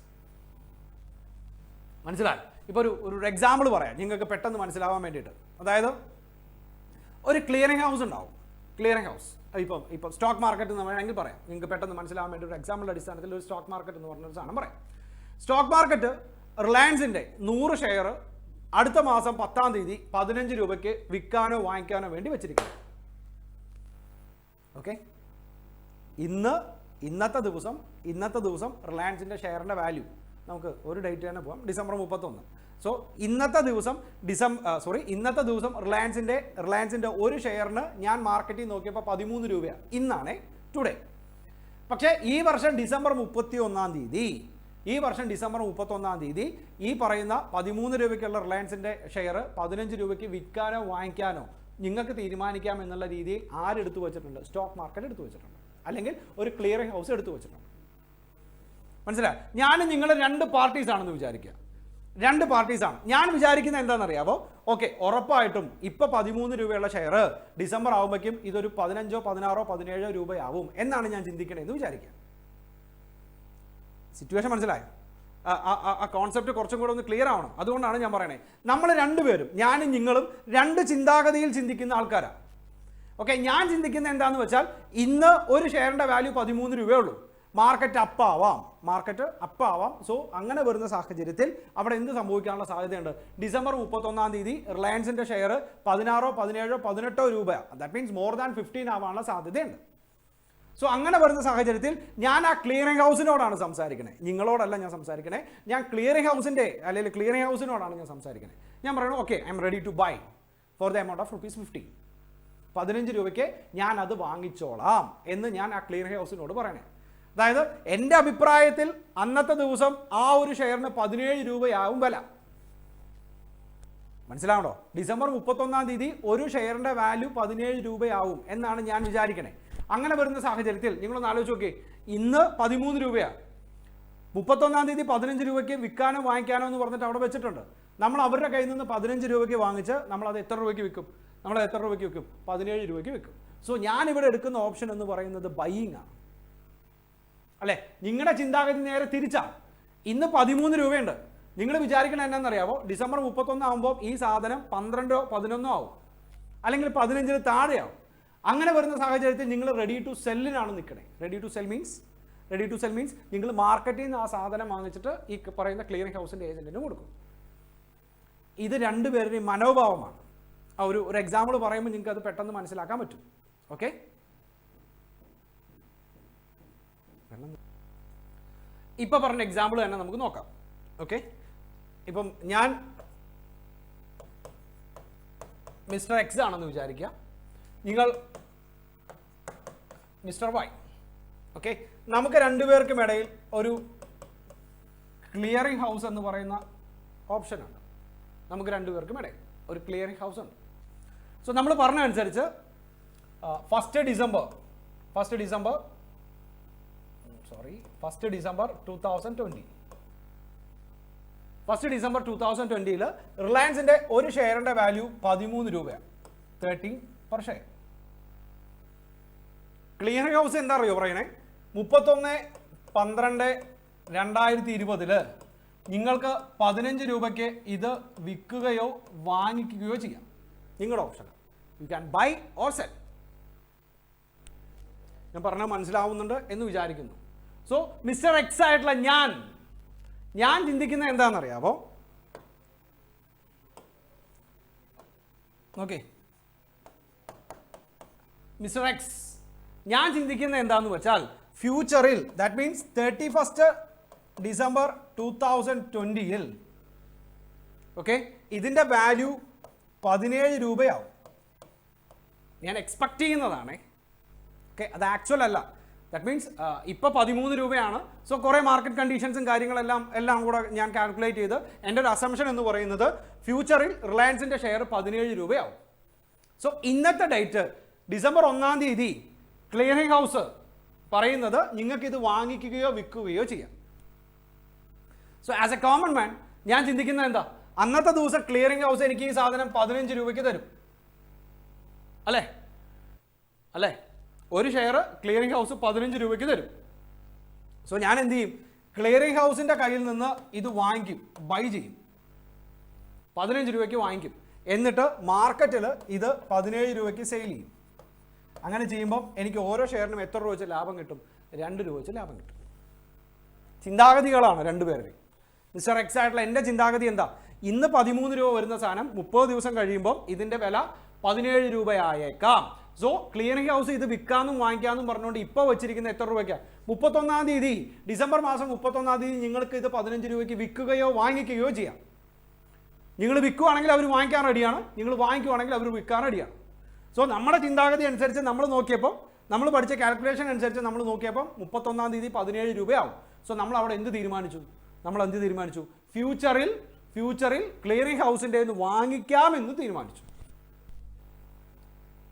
മനസ്സിലായി? ഇപ്പോൾ ഒരു എക്സാമ്പിൾ പറയാം നിങ്ങൾക്ക് പെട്ടെന്ന് മനസ്സിലാവാൻ വേണ്ടിയിട്ട്. അതായത് ഒരു ക്ലിയറിംഗ് ഹൗസ് ഉണ്ടാവും. ക്ലിയറിംഗ് ഹൗസ് ഇപ്പം സ്റ്റോക്ക് മാർക്കറ്റ് എന്ന് വേണമെങ്കിൽ പറയാം. നിങ്ങൾക്ക് പെട്ടെന്ന് മനസ്സിലാവാൻ വേണ്ടി ഒരു എക്സാമ്പിളിൻ്റെ അടിസ്ഥാനത്തിൽ ഒരു സ്റ്റോക്ക് മാർക്കറ്റ് എന്ന് പറഞ്ഞൊരു സാധനം പറയാം. സ്റ്റോക്ക് മാർക്കറ്റ് റിലയൻസിൻ്റെ 100 ഷെയർ അടുത്ത മാസം 10-ാം തീയതി 15 രൂപയ്ക്ക് വിൽക്കാനോ വാങ്ങിക്കാനോ വേണ്ടി വെച്ചിരിക്കുന്നു. ഓക്കെ, ഇന്നത്തെ ദിവസം റിലയൻസിൻ്റെ ഷെയറിൻ്റെ വാല്യൂ നമുക്ക് ഒരു ഡേറ്റ് തന്നെ പോകാം, ഡിസംബർ 31. സോ ഇന്നത്തെ ദിവസം റിലയൻസിൻ്റെ ഒരു ഷെയറിന് ഞാൻ മാർക്കറ്റിൽ നോക്കിയപ്പോൾ 13 രൂപയാണ്. ഇന്നാണ് ടുഡേ. പക്ഷേ ഈ വർഷം ഡിസംബർ 31-ാം തീയതി ഈ പറയുന്ന 13 രൂപയ്ക്കുള്ള റിലയൻസിൻ്റെ ഷെയർ 15 രൂപയ്ക്ക് വിൽക്കാനോ വാങ്ങിക്കാനോ നിങ്ങൾക്ക് തീരുമാനിക്കാം എന്നുള്ള രീതിയിൽ ആരെടുത്തു വെച്ചിട്ടുണ്ട്? സ്റ്റോക്ക് മാർക്കറ്റ് എടുത്തു വെച്ചിട്ടുണ്ട്, അല്ലെങ്കിൽ ഒരു ക്ലിയറിംഗ് ഹൗസ് എടുത്തു വെച്ചിട്ടുണ്ട്. മനസ്സിലായി? ഞാനും നിങ്ങൾ 2 പാർട്ടീസ് ആണെന്ന് വിചാരിക്കുക. 2 പാർട്ടീസാണ്. ഞാൻ വിചാരിക്കുന്നത് എന്താണെന്നറിയാമോ? ഓക്കെ, ഉറപ്പായിട്ടും ഇപ്പം 13 രൂപയുള്ള ഷെയർ ഡിസംബർ ആകുമ്പോഴേക്കും ഇതൊരു 15, 16, 17 രൂപയാവും എന്നാണ് ഞാൻ ചിന്തിക്കണേന്ന് വിചാരിക്കുക. സിറ്റുവേഷൻ മനസ്സിലായോ? ആ കോൺസെപ്റ്റ് കുറച്ചും കൂടെ ഒന്ന് ക്ലിയർ ആവണം. അതുകൊണ്ടാണ് ഞാൻ പറയണേ, നമ്മൾ രണ്ടുപേരും, ഞാനും നിങ്ങളും 2 ചിന്താഗതിയിൽ ചിന്തിക്കുന്ന ആൾക്കാരാണ്. ഓക്കെ, ഞാൻ ചിന്തിക്കുന്നത് എന്താണെന്ന് വെച്ചാൽ ഇന്ന് ഒരു ഷെയറിൻ്റെ വാല്യൂ 13 രൂപയേ ഉള്ളൂ. മാർക്കറ്റ് അപ്പാവാം. സോ അങ്ങനെ വരുന്ന സാഹചര്യത്തിൽ അവിടെ എന്ത് സംഭവിക്കാനുള്ള സാധ്യതയുണ്ട്? ഡിസംബർ 31-ാം തീയതി റിലയൻസിൻ്റെ ഷെയർ 16, 17, 18 രൂപ, ദാറ്റ് മീൻസ് മോർ ദാൻ 15 ആവാനുള്ള സാധ്യതയുണ്ട്. സോ അങ്ങനെ വരുന്ന സാഹചര്യത്തിൽ ഞാൻ ആ ക്ലിയറിംഗ് ഹൗസിനോടാണ് സംസാരിക്കണേ, നിങ്ങളോടല്ല ഞാൻ സംസാരിക്കണേ. ഞാൻ ക്ലിയറിംഗ് ഹൗസിനോടാണ് ഞാൻ സംസാരിക്കണേ. ഞാൻ പറയണു, okay, I'm ready to buy for the amount of ₹50. 15 രൂപയ്ക്ക് ഞാൻ അത് വാങ്ങിച്ചോളാം എന്ന് ഞാൻ ആ ക്ലിയറിംഗ് ഹൗസിനോട് പറയണേ. അതായത് എൻ്റെ അഭിപ്രായത്തിൽ അന്നത്തെ ദിവസം ആ ഒരു ഷെയറിന് 17 രൂപയാവും വില. മനസ്സിലാവണോ? ഡിസംബർ 31 തീയതി ഒരു ഷെയറിൻ്റെ വാല്യൂ 17 രൂപയാവും എന്നാണ് ഞാൻ വിചാരിക്കണേ. അങ്ങനെ വരുന്ന സാഹചര്യത്തിൽ നിങ്ങളൊന്ന് ആലോചിച്ച് നോക്കിയേ, ഇന്ന് 13 രൂപയാണ്. 31 തീയതി 15 രൂപയ്ക്ക് വിൽക്കാനോ വാങ്ങിക്കാനോ എന്ന് പറഞ്ഞിട്ട് അവിടെ വെച്ചിട്ടുണ്ട്. നമ്മൾ അവരുടെ കയ്യിൽ നിന്ന് 15 രൂപയ്ക്ക് വാങ്ങിച്ച് നമ്മളത് എത്ര രൂപയ്ക്ക് വിൽക്കും? 17 രൂപയ്ക്ക് വിൽക്കും. സോ ഞാനിവിടെ എടുക്കുന്ന ഓപ്ഷൻ എന്ന് പറയുന്നത് ബൈയിങ് ആണ്, അല്ലേ? നിങ്ങളുടെ ചിന്താഗതി നേരെ തിരിച്ചാണ്. ഇന്ന് 13 രൂപയുണ്ട്. നിങ്ങൾ വിചാരിക്കണം എന്നാണെന്നറിയാമോ? ഡിസംബർ 31 ആകുമ്പോൾ ഈ സാധനം 12 11 ആവും, അല്ലെങ്കിൽ 15 താഴെയാവും. അങ്ങനെ വരുന്ന സാഹചര്യത്തിൽ നിങ്ങൾ റെഡി ടു സെല്ലിനാണ് നിൽക്കണേ. റെഡി ടു സെൽ മീൻസ് നിങ്ങൾ മാർക്കറ്റിൽ നിന്ന് ആ സാധനം വാങ്ങിച്ചിട്ട് ഈ പറയുന്ന ക്ലിയറിംഗ് ഹൗസിൻ്റെ ഏജന്റിന് കൊടുക്കും. ഇത് രണ്ടുപേരുടെയും മനോഭാവമാണ്. ഒരു എക്സാമ്പിൾ പറയുമ്പോൾ നിങ്ങൾക്ക് അത് പെട്ടെന്ന് മനസ്സിലാക്കാൻ പറ്റും. ഓക്കെ, ഇപ്പം പറഞ്ഞ എക്സാമ്പിൾ തന്നെ നമുക്ക് നോക്കാം. ഓക്കെ, ഇപ്പം ഞാൻ മിസ്റ്റർ എക്സ് ആണെന്ന് വിചാരിക്കുക, നിങ്ങൾ മിസ്റ്റർ വൈ. ഓക്കെ, നമുക്ക് രണ്ടുപേർക്കും ഇടയിൽ ഒരു ക്ലിയറിംഗ് ഹൗസ് എന്ന് പറയുന്ന ഓപ്ഷനുണ്ട്. നമുക്ക് രണ്ടുപേർക്കും ഇടയിൽ ഒരു ക്ലിയറിംഗ് ഹൗസ് ഉണ്ട്. സോ നമ്മൾ പറഞ്ഞ അനുസരിച്ച് ഫസ്റ്റ് ഡിസംബർ 2020 റിലയൻസിന്റെ ഒരു ഷെയറിന്റെ വാല്യൂ 13 രൂപയാണ്, 13 per ഷെയർ. ക്ലിയറിംഗ് ഹൗസ് എന്താ അറിയോ പറയണേ? 31/12/2020 നിങ്ങൾക്ക് 15 രൂപയ്ക്ക് ഇത് വിൽക്കുകയോ വാങ്ങിക്കുകയോ ചെയ്യാം. നിങ്ങളുടെ option, you can buy or cell. ഞാൻ പറഞ്ഞാൽ മനസ്സിലാവുന്നുണ്ട് എന്ന് വിചാരിക്കുന്നു. സോ മിസ്റ്റർ എക്സ് ആയിട്ടുള്ള ഞാൻ ചിന്തിക്കുന്നത് എന്താണെന്നറിയാമോ? ഓക്കെ, മിസ്റ്റർ എക്സ്, ഞാൻ ചിന്തിക്കുന്നത് എന്താണെന്ന് വെച്ചാൽ ഫ്യൂച്ചറിൽ, ദാറ്റ് മീൻസ് 31 ഡിസംബർ 2020 ഓക്കെ, ഇതിൻ്റെ വാല്യൂ 17 രൂപയാവും. ഞാൻ എക്സ്പെക്ട് ചെയ്യുന്നതാണ്. ഓക്കെ, അത് ആക്ച്വൽ അല്ല. ദാറ്റ് മീൻസ് ഇപ്പോൾ 13 രൂപയാണ്. സോ കുറേ മാർക്കറ്റ് കണ്ടീഷൻസും കാര്യങ്ങളെല്ലാം കൂടെ ഞാൻ കാൽക്കുലേറ്റ് ചെയ്ത് എൻ്റെ ഒരു അസംഷൻ എന്ന് പറയുന്നത് ഫ്യൂച്ചറിൽ റിലയൻസിൻ്റെ ഷെയർ 17 രൂപയാവും. സോ ഇന്നത്തെ ഡേറ്റ് ഡിസംബർ 1 തീയതി ക്ലിയറിംഗ് ഹൗസ് പറയുന്നത് നിങ്ങൾക്ക് ഇത് വാങ്ങിക്കുകയോ വിൽക്കുകയോ ചെയ്യാം. So as A common man ഞാൻ ചിന്തിക്കുന്നത് എന്താ? അന്നത്തെ ദിവസം ക്ലിയറിംഗ് ഹൗസ് എനിക്ക് ഈ സാധനം 15 രൂപയ്ക്ക് തരും, അല്ലേ? ഒരു ഷെയർ ക്ലിയറിംഗ് ഹൗസ് 15 രൂപയ്ക്ക് തരും. സോ ഞാൻ എന്ത് ചെയ്യും? ക്ലിയറിംഗ് ഹൗസിൻ്റെ കയ്യിൽ നിന്ന് ഇത് വാങ്ങിക്കും, ബൈ ചെയ്യും, 15 രൂപയ്ക്ക് വാങ്ങിക്കും. എന്നിട്ട് മാർക്കറ്റിൽ ഇത് 17 രൂപയ്ക്ക് സെയിൽ ചെയ്യും. അങ്ങനെ ചെയ്യുമ്പം എനിക്ക് ഓരോ ഷെയറിനും എത്ര രൂപ വെച്ച് ലാഭം കിട്ടും? 2 രൂപ വെച്ച് ലാഭം കിട്ടും. ചിന്താഗതികളാണ് രണ്ടുപേരുടെയും. മിസ്റ്റർ എക്സ് ആയിട്ടുള്ള എൻ്റെ ചിന്താഗതി എന്താ? ഇന്ന് 13 രൂപ വരുന്ന സാധനം 30 ദിവസം കഴിയുമ്പോൾ ഇതിൻ്റെ വില 17 രൂപയായേക്കാം. സോ ക്ലിയറിംഗ് ഹൗസ് ഇത് വിൽക്കാനും വാങ്ങിക്കാനും പറഞ്ഞുകൊണ്ട് ഇപ്പോൾ വെച്ചിരിക്കുന്ന എത്ര രൂപയ്ക്കാണ്? 31 തീയതി, ഡിസംബർ മാസം 31 തീയതി നിങ്ങൾക്ക് ഇത് 15 രൂപയ്ക്ക് വിൽക്കുകയോ വാങ്ങിക്കുകയോ ചെയ്യാം. നിങ്ങൾ വിൽക്കുകയാണെങ്കിൽ അവർ വാങ്ങിക്കാൻ റെഡിയാണ്, നിങ്ങൾ വാങ്ങിക്കുകയാണെങ്കിൽ അവർ വിൽക്കാൻ റെഡിയാണ്. സോ നമ്മുടെ ചിന്താഗതി അനുസരിച്ച് നമ്മൾ പഠിച്ച കാൽക്കുലേഷൻ അനുസരിച്ച് നമ്മൾ നോക്കിയപ്പോൾ 31 തീയതി 17 രൂപയാവും. സോ നമ്മൾ അവിടെ എന്ത് തീരുമാനിച്ചു? ഫ്യൂച്ചറിൽ ക്ലിയറിംഗ് ഹൗസിൻ്റെ വാങ്ങിക്കാമെന്ന് തീരുമാനിച്ചു.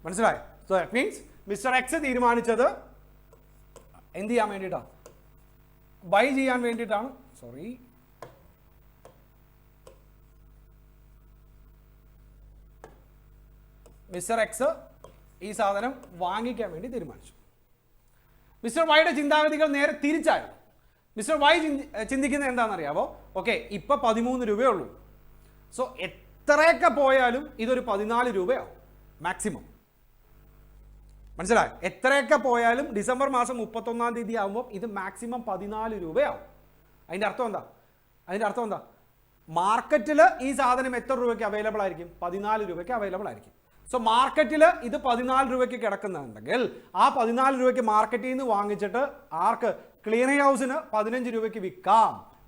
മനസ്സിലായോ? So that means mister X തീരുമാനിച്ചത് എന്ത് ചെയ്യാൻ വേണ്ടിയിട്ടാണ്? ബൈ ചെയ്യാൻ വേണ്ടിയിട്ടാണ്. മിസ്റ്റർ എക്സ് ഈ സാധനം വാങ്ങിക്കാൻ വേണ്ടി തീരുമാനിച്ചു. മിസ്റ്റർ വൈയുടെ ചിന്താഗതികൾ നേരെ തിരിച്ചായിരുന്നു. മിസ്റ്റർ വൈ ചിന്തിക്കുന്നത് എന്താണെന്നറിയാമോ? ഓക്കെ, ഇപ്പം 13 രൂപയേ ഉള്ളൂ. സോ എത്രയൊക്കെ പോയാലും ഇതൊരു 14 രൂപയാവും മാക്സിമം. മനസ്സിലായോ? എത്രയൊക്കെ പോയാലും ഡിസംബർ മാസം 31 തീയതി ആകുമ്പോൾ ഇത് മാക്സിമം 14 രൂപയാവും. അതിൻ്റെ അർത്ഥം എന്താ? മാർക്കറ്റിൽ ഈ സാധനം എത്ര രൂപയ്ക്ക് അവൈലബിൾ ആയിരിക്കും? 14 രൂപയ്ക്ക് അവൈലബിൾ ആയിരിക്കും. സോ മാർക്കറ്റിൽ ഇത് 14 രൂപയ്ക്ക് കിടക്കുന്നുണ്ടെങ്കിൽ ആ 14 രൂപയ്ക്ക് മാർക്കറ്റിൽ നിന്ന് വാങ്ങിച്ചിട്ട് ആർക്ക്? ക്ലിയറിംഗ് ഹൗസിന് 15 രൂപയ്ക്ക്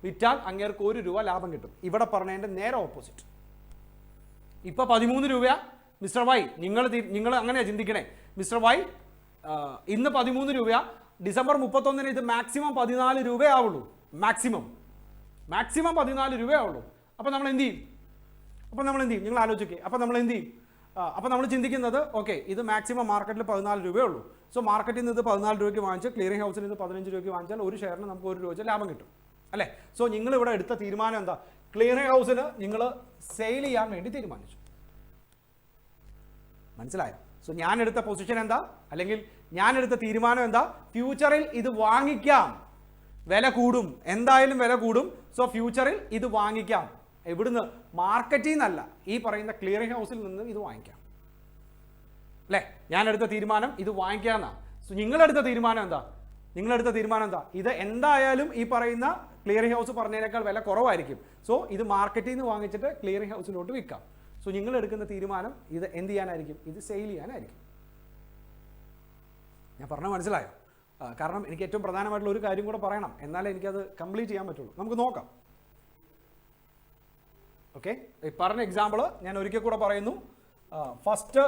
വിറ്റാൽ അങ്ങേർക്ക് 1 രൂപ ലാഭം കിട്ടും. ഇവിടെ പറഞ്ഞതിൻ്റെ നേരെ ഓപ്പോസിറ്റ്. ഇപ്പോൾ 13 രൂപ. മിസ്റ്റർ വൈ, നിങ്ങൾ അങ്ങനെയാണ് ചിന്തിക്കണേ. മിസ്റ്റർ വൈ ഇന്ന് 13 രൂപ, ഡിസംബർ 31 ഇത് മാക്സിമം 14 രൂപയാവുള്ളൂ. മാക്സിമം 14 രൂപയാവുള്ളൂ. അപ്പോൾ നമ്മൾ എന്ത് ചെയ്യും? നിങ്ങൾ ആലോചിക്കുക. അപ്പോൾ നമ്മൾ എന്ത് ചെയ്യും? അപ്പോൾ നമ്മൾ ചിന്തിക്കുന്നത് ഓക്കെ, ഇത് മാക്സിമം മാർക്കറ്റിൽ 14 രൂപയേ ഉള്ളൂ. സോ മാർക്കറ്റിൽ നിന്ന് ഇത് 14 രൂപയ്ക്ക് വാങ്ങിച്ച് ക്ലിയറിംഗ് ഹൗസിൽ നിന്ന് 15 രൂപയ്ക്ക് വാങ്ങിച്ചാൽ ഒരു ഷെയറിന് നമുക്ക് 1 രൂപ വെച്ച് ലാഭം കിട്ടും അല്ലേ? സോ നിങ്ങൾ ഇവിടെ എടുത്ത തീരുമാനം എന്താ? ക്ലിയറിംഗ് ഹൗസിന് നിങ്ങൾ സെയിൽ ചെയ്യാൻ വേണ്ടി തീരുമാനിച്ചു. മനസ്സിലായോ? സോ ഞാൻ എടുത്ത പൊസിഷൻ എന്താ, അല്ലെങ്കിൽ ഞാൻ എടുത്ത തീരുമാനം എന്താ? ഫ്യൂച്ചറിൽ ഇത് വാങ്ങിക്കാം, വില കൂടും, എന്തായാലും വില കൂടും. സോ ഫ്യൂച്ചറിൽ ഇത് വാങ്ങിക്കാം. എവിടുന്ന്? മാർക്കറ്റിൽ നിന്നല്ല, ഈ പറയുന്ന ക്ലിയറിംഗ് ഹൗസിൽ നിന്ന് ഇത് വാങ്ങിക്കാം അല്ലേ? ഞാൻ എടുത്ത തീരുമാനം ഇത് വാങ്ങിക്കാമെന്നാണ്. സോ നിങ്ങളെടുത്ത തീരുമാനം എന്താ? ഇത് എന്തായാലും ഈ പറയുന്ന ക്ലിയറിംഗ് ഹൗസ് പറഞ്ഞതിനേക്കാൾ വില കുറവായിരിക്കും. സോ ഇത് മാർക്കറ്റിൽ നിന്ന് വാങ്ങിച്ചിട്ട് ക്ലിയറിംഗ് ഹൗസിലോട്ട് വിൽക്കാം. സോ നിങ്ങൾ എടുക്കുന്ന തീരുമാനം ഇത് എന്ത് ചെയ്യാനായിരിക്കും? ഇത് സെയിൽ ചെയ്യാനായിരിക്കും. ഞാൻ പറഞ്ഞ മനസ്സിലായോ? കാരണം എനിക്ക് ഏറ്റവും പ്രധാനമായിട്ടുള്ള ഒരു കാര്യം കൂടെ പറയണം, എന്നാലേ എനിക്കത് കംപ്ലീറ്റ് ചെയ്യാൻ പറ്റുള്ളൂ. നമുക്ക് നോക്കാം. ഓക്കെ, പറഞ്ഞ എക്സാമ്പിൾ ഞാൻ ഒരിക്കൽ കൂടെ പറയുന്നു. 1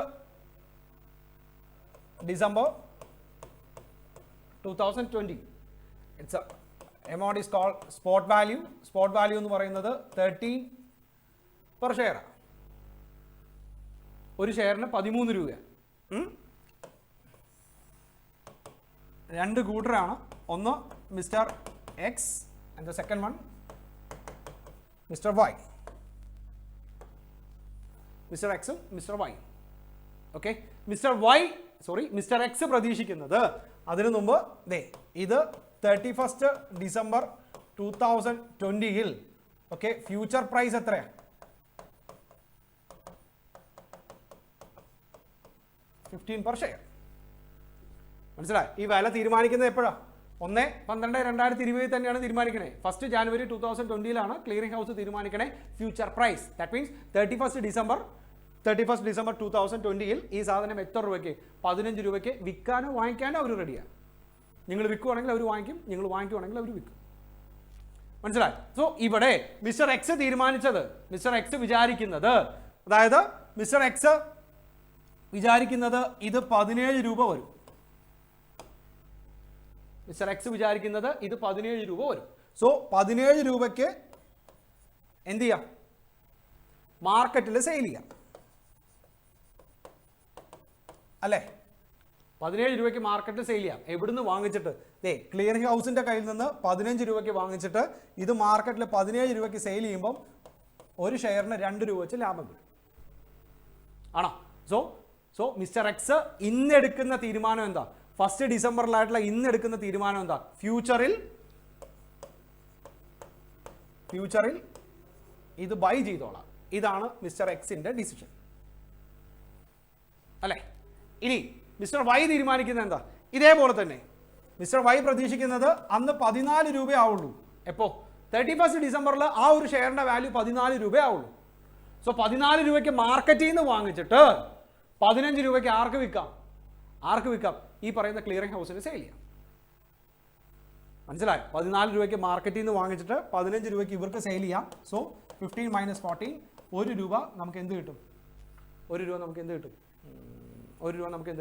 December 2020 it's amount is called spot value. Spot value എന്ന് പറയുന്നത് 30 പെർ ഷെയർ. ഒരു ഷെയറിന് 13 രൂപയാണ്. 2 കൂട്ടരാണ്. ഒന്ന് mister X and the second one mister Y. Mister എക്സും mister Y. Okay, mister X പ്രതീക്ഷിക്കുന്നത് അതിനു മുമ്പ് ഇത് 31 ഡിസംബർ 2020 ഓക്കെ ഫ്യൂച്ചർ പ്രൈസ് എത്രയാണ്? 15 പെർ ഷെയർ. മനസ്സിലായി? ഈ വില തീരുമാനിക്കുന്നത് എപ്പോഴാണ്? 1/12/2020 തന്നെയാണ് തീരുമാനിക്കണേ. 1 ജാനുവരി 2020 ക്ലിയറിംഗ് ഹൗസ് തീരുമാനിക്കണേ future price. That means 31 December 2020 ഈ സാധനം എത്ര രൂപയ്ക്ക്? 15 രൂപയ്ക്ക് വിൽക്കാനോ വാങ്ങിക്കാനോ അവർ റെഡിയാണ്. നിങ്ങൾ വിൽക്കുവാണെങ്കിൽ അവർ വാങ്ങിക്കും, നിങ്ങൾ വാങ്ങിക്കുവാണെങ്കിൽ അവർ വിൽക്കും. മനസ്സിലായി? സോ ഇവിടെ മിസ്റ്റർ എക്സ് തീരുമാനിച്ചത്, മിസ്റ്റർ എക്സ് വിചാരിക്കുന്നത്, അതായത് മിസ്റ്റർ എക്സ് വിചാരിക്കുന്നത് ഇത് 17 രൂപ വരും. മിസ്റ്റർ എക്സ് വിചാരിക്കുന്നത് ഇത് 17 രൂപ വരും. സോ 17 രൂപയ്ക്ക് എന്ത് ചെയ്യാം? മാർക്കറ്റിൽ സെയിൽ ചെയ്യാം അല്ലേ? 17 രൂപയ്ക്ക് മാർക്കറ്റിൽ സെയിൽ ചെയ്യാം. എവിടുന്ന് വാങ്ങിച്ചിട്ട്? ക്ലിയറിംഗ് ഹൗസിന്റെ കയ്യിൽ നിന്ന് 15 രൂപയ്ക്ക് വാങ്ങിച്ചിട്ട് ഇത് മാർക്കറ്റിൽ 17 രൂപയ്ക്ക് സെയിൽ ചെയ്യുമ്പം ഒരു ഷെയറിന് 2 രൂപ വെച്ച് ലാഭം വരും. ആണോ? സോ മിസ്റ്റർ എക്സ് ഇന്നെടുക്കുന്ന തീരുമാനം എന്താ? 1 ഡിസംബറിലായിട്ടുള്ള ഇന്നെടുക്കുന്ന തീരുമാനം എന്താ? ഫ്യൂച്ചറിൽ ഇത് ബൈ ചെയ്തോളാം. ഇതാണ് മിസ്റ്റർ എക്സിന്റെ ഡിസിഷൻ അല്ലേ? ഇനി മിസ്റ്റർ വൈ തീരുമാനിക്കുന്നത് എന്താ? ഇതേപോലെ തന്നെ മിസ്റ്റർ വൈ പ്രതീക്ഷിക്കുന്നത് അന്ന് 14 രൂപയാവുള്ളൂ. എപ്പോ? 31 ഡിസംബറിൽ ആ ഒരു ഷെയറിന്റെ വാല്യൂ 14 രൂപയാവുള്ളൂ. സോ 14 രൂപയ്ക്ക് മാർക്കറ്റിൽ നിന്ന് വാങ്ങിച്ചിട്ട് 15 രൂപയ്ക്ക് ആർക്ക് വിൽക്കാം? ഈ പറയുന്ന ക്ലിയറിംഗ് ഹൗസിന് സെയിൽ ചെയ്യാം. മനസ്സിലായി? 14 രൂപയ്ക്ക് മാർക്കറ്റിൽ നിന്ന് വാങ്ങിച്ചിട്ട് 15 രൂപയ്ക്ക് ഇവർക്ക് സെയിൽ ചെയ്യാം. സോ 15 - 14 1 രൂപ നമുക്ക് എന്ത് കിട്ടും? 1 രൂപ നമുക്ക് എന്ത്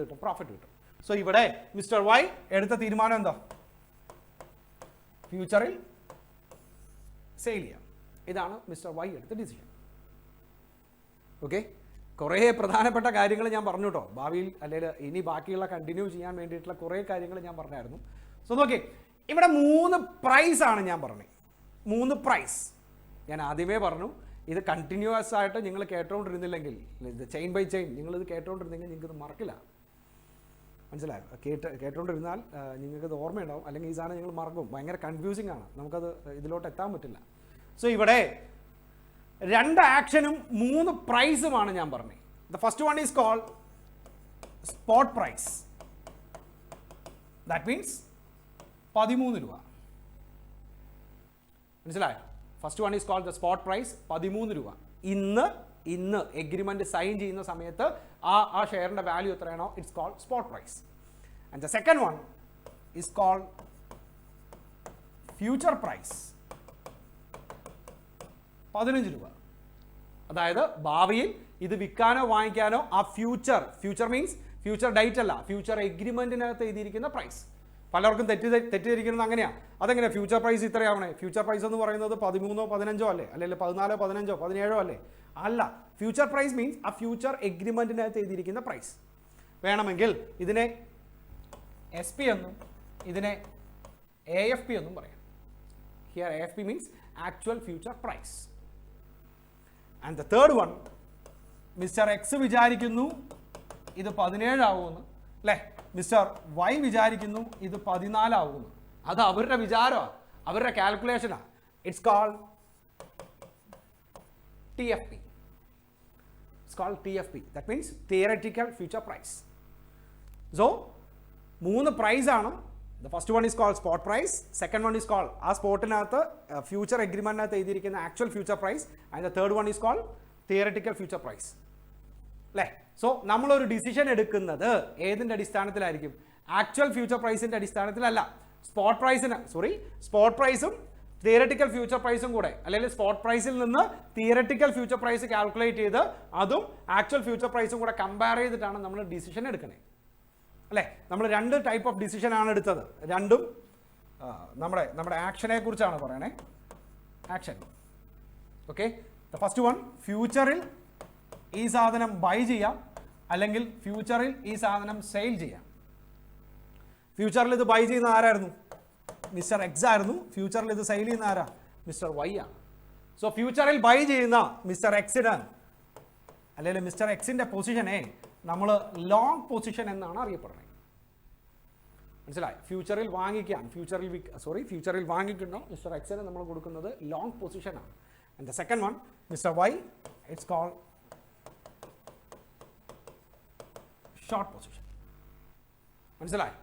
കിട്ടും? പ്രോഫിറ്റ് കിട്ടും. സോ ഇവിടെ മിസ്റ്റർ വൈ എടുത്ത തീരുമാനം എന്താ? ഫ്യൂച്ചറിൽ സെയിൽ ചെയ്യാം. ഇതാണ് മിസ്റ്റർ വൈ എടുത്ത ഡിസിഷൻ. ഓക്കെ, കുറേ പ്രധാനപ്പെട്ട കാര്യങ്ങൾ ഞാൻ പറഞ്ഞു കേട്ടോ. ഭാവിയിൽ അല്ലെങ്കിൽ ഇനി ബാക്കിയുള്ള കണ്ടിന്യൂ ചെയ്യാൻ വേണ്ടിയിട്ടുള്ള കുറേ കാര്യങ്ങൾ ഞാൻ പറഞ്ഞായിരുന്നു. സോ നോക്കി, ഇവിടെ 3 പ്രൈസ് ആണ് ഞാൻ പറഞ്ഞത്. 3 പ്രൈസ് ഞാൻ ആദ്യമേ പറഞ്ഞു. ഇത് കണ്ടിന്യൂസ് ആയിട്ട് നിങ്ങൾ കേട്ടുകൊണ്ടിരുന്നില്ലെങ്കിൽ, ഇത് ചെയിൻ ബൈ ചെയിൻ നിങ്ങളിത് കേട്ടുകൊണ്ടിരുന്നെങ്കിൽ നിങ്ങൾക്കിത് മറക്കില്ല. മനസ്സിലായോ? കേട്ടുകൊണ്ടിരുന്നാൽ നിങ്ങൾക്കത് ഓർമ്മയുണ്ടാവും, അല്ലെങ്കിൽ ഈ സാധനം നിങ്ങൾ മറക്കും. ഭയങ്കര കൺഫ്യൂസിങ് ആണ്, നമുക്കത് ഇതിലോട്ട് എത്താൻ പറ്റില്ല. സോ ഇവിടെ 2 ആക്ഷനും 3 പ്രൈസുമാണ് ഞാൻ പറഞ്ഞത്. The first one is called spot price. That means 13 രൂപ. മനസ്സിലായോ? First one is called the spot price, 13 രൂപ. ഇന്ന് എഗ്രിമെന്റ് സൈൻ ചെയ്യുന്ന സമയത്ത് ആ ഷെയറിന്റെ വാല്യൂ എത്രയാണോ it's called spot price. And the second one is called future price, 15 രൂപ. അതായത് ഭാവിയിൽ ഇത് വിൽക്കാനോ വാങ്ങിക്കാനോ ആ ഫ്യൂച്ചർ മീൻസ് ഫ്യൂച്ചർ ഡേറ്റ് അല്ല, ഫ്യൂച്ചർ എഗ്രിമെന്റിനകത്ത് എഴുതിയിരിക്കുന്ന പ്രൈസ് പലർക്കും തെറ്റിദ്ധരിക്കുന്നത് അങ്ങനെയാണ്. അതെങ്ങനെയാണ് ഫ്യൂച്ചർ പ്രൈസ് ഇത്രയാവണേ? ഫ്യൂച്ചർ പ്രൈസ് എന്ന് പറയുന്നത് 13 15 അല്ലേ, അല്ലെങ്കിൽ 14 15 17 അല്ലേ? അല്ല. ഫ്യൂച്ചർ പ്രൈസ് മീൻസ് ആ ഫ്യൂച്ചർ എഗ്രിമെൻറ്റിനകത്ത് എഴുതിയിരിക്കുന്ന പ്രൈസ്. വേണമെങ്കിൽ ഇതിനെ SP എന്നും ഇതിനെ AFP എന്നും പറയാം. Here AFP means actual future price. And the third one, mister X വിചാരിക്കുന്നു ഇത് 17 ആവുമെന്ന്, അല്ലേ? മിസ്റ്റർ വൈ വിചാരിക്കുന്നു ഇത് 14 ആവുമെന്ന്. അത് അവരുടെ വിചാരമാണ്, അവരുടെ കാൽക്കുലേഷനാണ്. It's called TFP. It's called TFP. That means theoretical future price. So, 3 price ആണ്. The first one is called spot price. Second one is called ആ സ്പോട്ടിനകത്ത് ഫ്യൂച്ചർ എഗ്രിമെന്റിനകത്ത് എഴുതിയിരിക്കുന്ന actual future price. And the third one is called theoretical future price. അല്ലേ? So നമ്മളൊരു decision എടുക്കുന്നത് ഏതിൻ്റെ അടിസ്ഥാനത്തിലായിരിക്കും? Actual future പ്രൈസിൻ്റെ അടിസ്ഥാനത്തിലല്ല. സ്പോട്ട് പ്രൈസും തിയററ്റിക്കൽ ഫ്യൂച്ചർ പ്രൈസും കൂടെ, അല്ലെങ്കിൽ സ്പോട്ട് പ്രൈസിൽ നിന്ന് തിയററ്റിക്കൽ ഫ്യൂച്ചർ പ്രൈസ് കാൽക്കുലേറ്റ് ചെയ്ത് അതും ആക്ച്വൽ ഫ്യൂച്ചർ പ്രൈസും കൂടെ കമ്പയർ ചെയ്തിട്ടാണ് നമ്മൾ ഡിസിഷൻ എടുക്കണേ. അല്ലേ? നമ്മൾ 2 ടൈപ്പ് ഓഫ് ഡിസിഷനാണ് എടുത്തത്. രണ്ടും നമ്മുടെ ആക്ഷനെ കുറിച്ചാണ് പറയണേ. Action. Okay. The first one, ഫ്യൂച്ചറിൽ ഈ സാധനം ബൈ ചെയ്യാം, അല്ലെങ്കിൽ ഫ്യൂച്ചറിൽ ഈ സാധനം സെയിൽ ചെയ്യാം. ഫ്യൂച്ചറിൽ ഇത് ബൈ ചെയ്യുന്ന ആരായിരുന്നു? മിസ്റ്റർ എക്സ് ആയിരുന്നു. ഫ്യൂച്ചറിൽ ഇത് സെയിൽ ചെയ്യുന്ന ആരാ? മിസ്റ്റർ വൈ ആണ്. സോ ഫ്യൂച്ചറിൽ ബൈ ചെയ്യുന്ന മിസ്റ്റർ എക്സിന്, അല്ലെങ്കിൽ മിസ്റ്റർ എക്സിന്റെ പൊസിഷനെ നമ്മൾ ലോങ് പൊസിഷൻ എന്നാണ് അറിയപ്പെടുന്നത്. മനസ്സിലായി? ഫ്യൂച്ചറിൽ വാങ്ങിക്കാൻ, ഫ്യൂച്ചറിൽ വാങ്ങിക്കുന്ന മിസ്റ്റർ എക്സിന് നമ്മൾ കൊടുക്കുന്നത് ലോങ് പൊസിഷനാണ്. And the second one, mister Y, it's called short position. മനസ്സിലായി?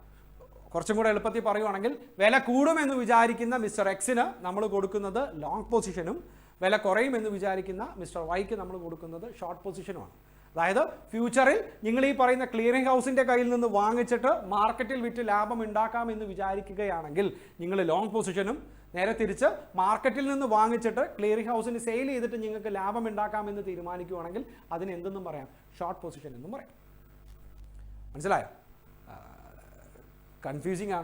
കുറച്ചും കൂടെ എളുപ്പത്തിൽ പറയുവാണെങ്കിൽ, വില കൂടുമെന്ന് വിചാരിക്കുന്ന മിസ്റ്റർ എക്സിന് നമ്മൾ കൊടുക്കുന്നത് ലോങ് പൊസിഷനും, വില കുറയുമെന്ന് വിചാരിക്കുന്ന മിസ്റ്റർ വൈക്ക് നമ്മൾ കൊടുക്കുന്നത് ഷോർട്ട് പൊസിഷനുമാണ്. അതായത് ഫ്യൂച്ചറിൽ നിങ്ങൾ ഈ പറയുന്ന ക്ലിയറിംഗ് ഹൗസിൻ്റെ കയ്യിൽ നിന്ന് വാങ്ങിച്ചിട്ട് മാർക്കറ്റിൽ വിറ്റ് ലാഭം ഉണ്ടാക്കാമെന്ന് വിചാരിക്കുകയാണെങ്കിൽ നിങ്ങൾ ലോങ് പൊസിഷനും, നേരെ തിരിച്ച് മാർക്കറ്റിൽ നിന്ന് വാങ്ങിച്ചിട്ട് ക്ലിയറിംഗ് ഹൗസിന് സെയിൽ ചെയ്തിട്ട് നിങ്ങൾക്ക് ലാഭം ഉണ്ടാക്കാമെന്ന് തീരുമാനിക്കുകയാണെങ്കിൽ അതിന് എന്തെന്നും പറയാം? ഷോർട്ട് പൊസിഷൻ എന്നും പറയാം. മനസ്സിലായോ? കൺഫ്യൂസിംഗ്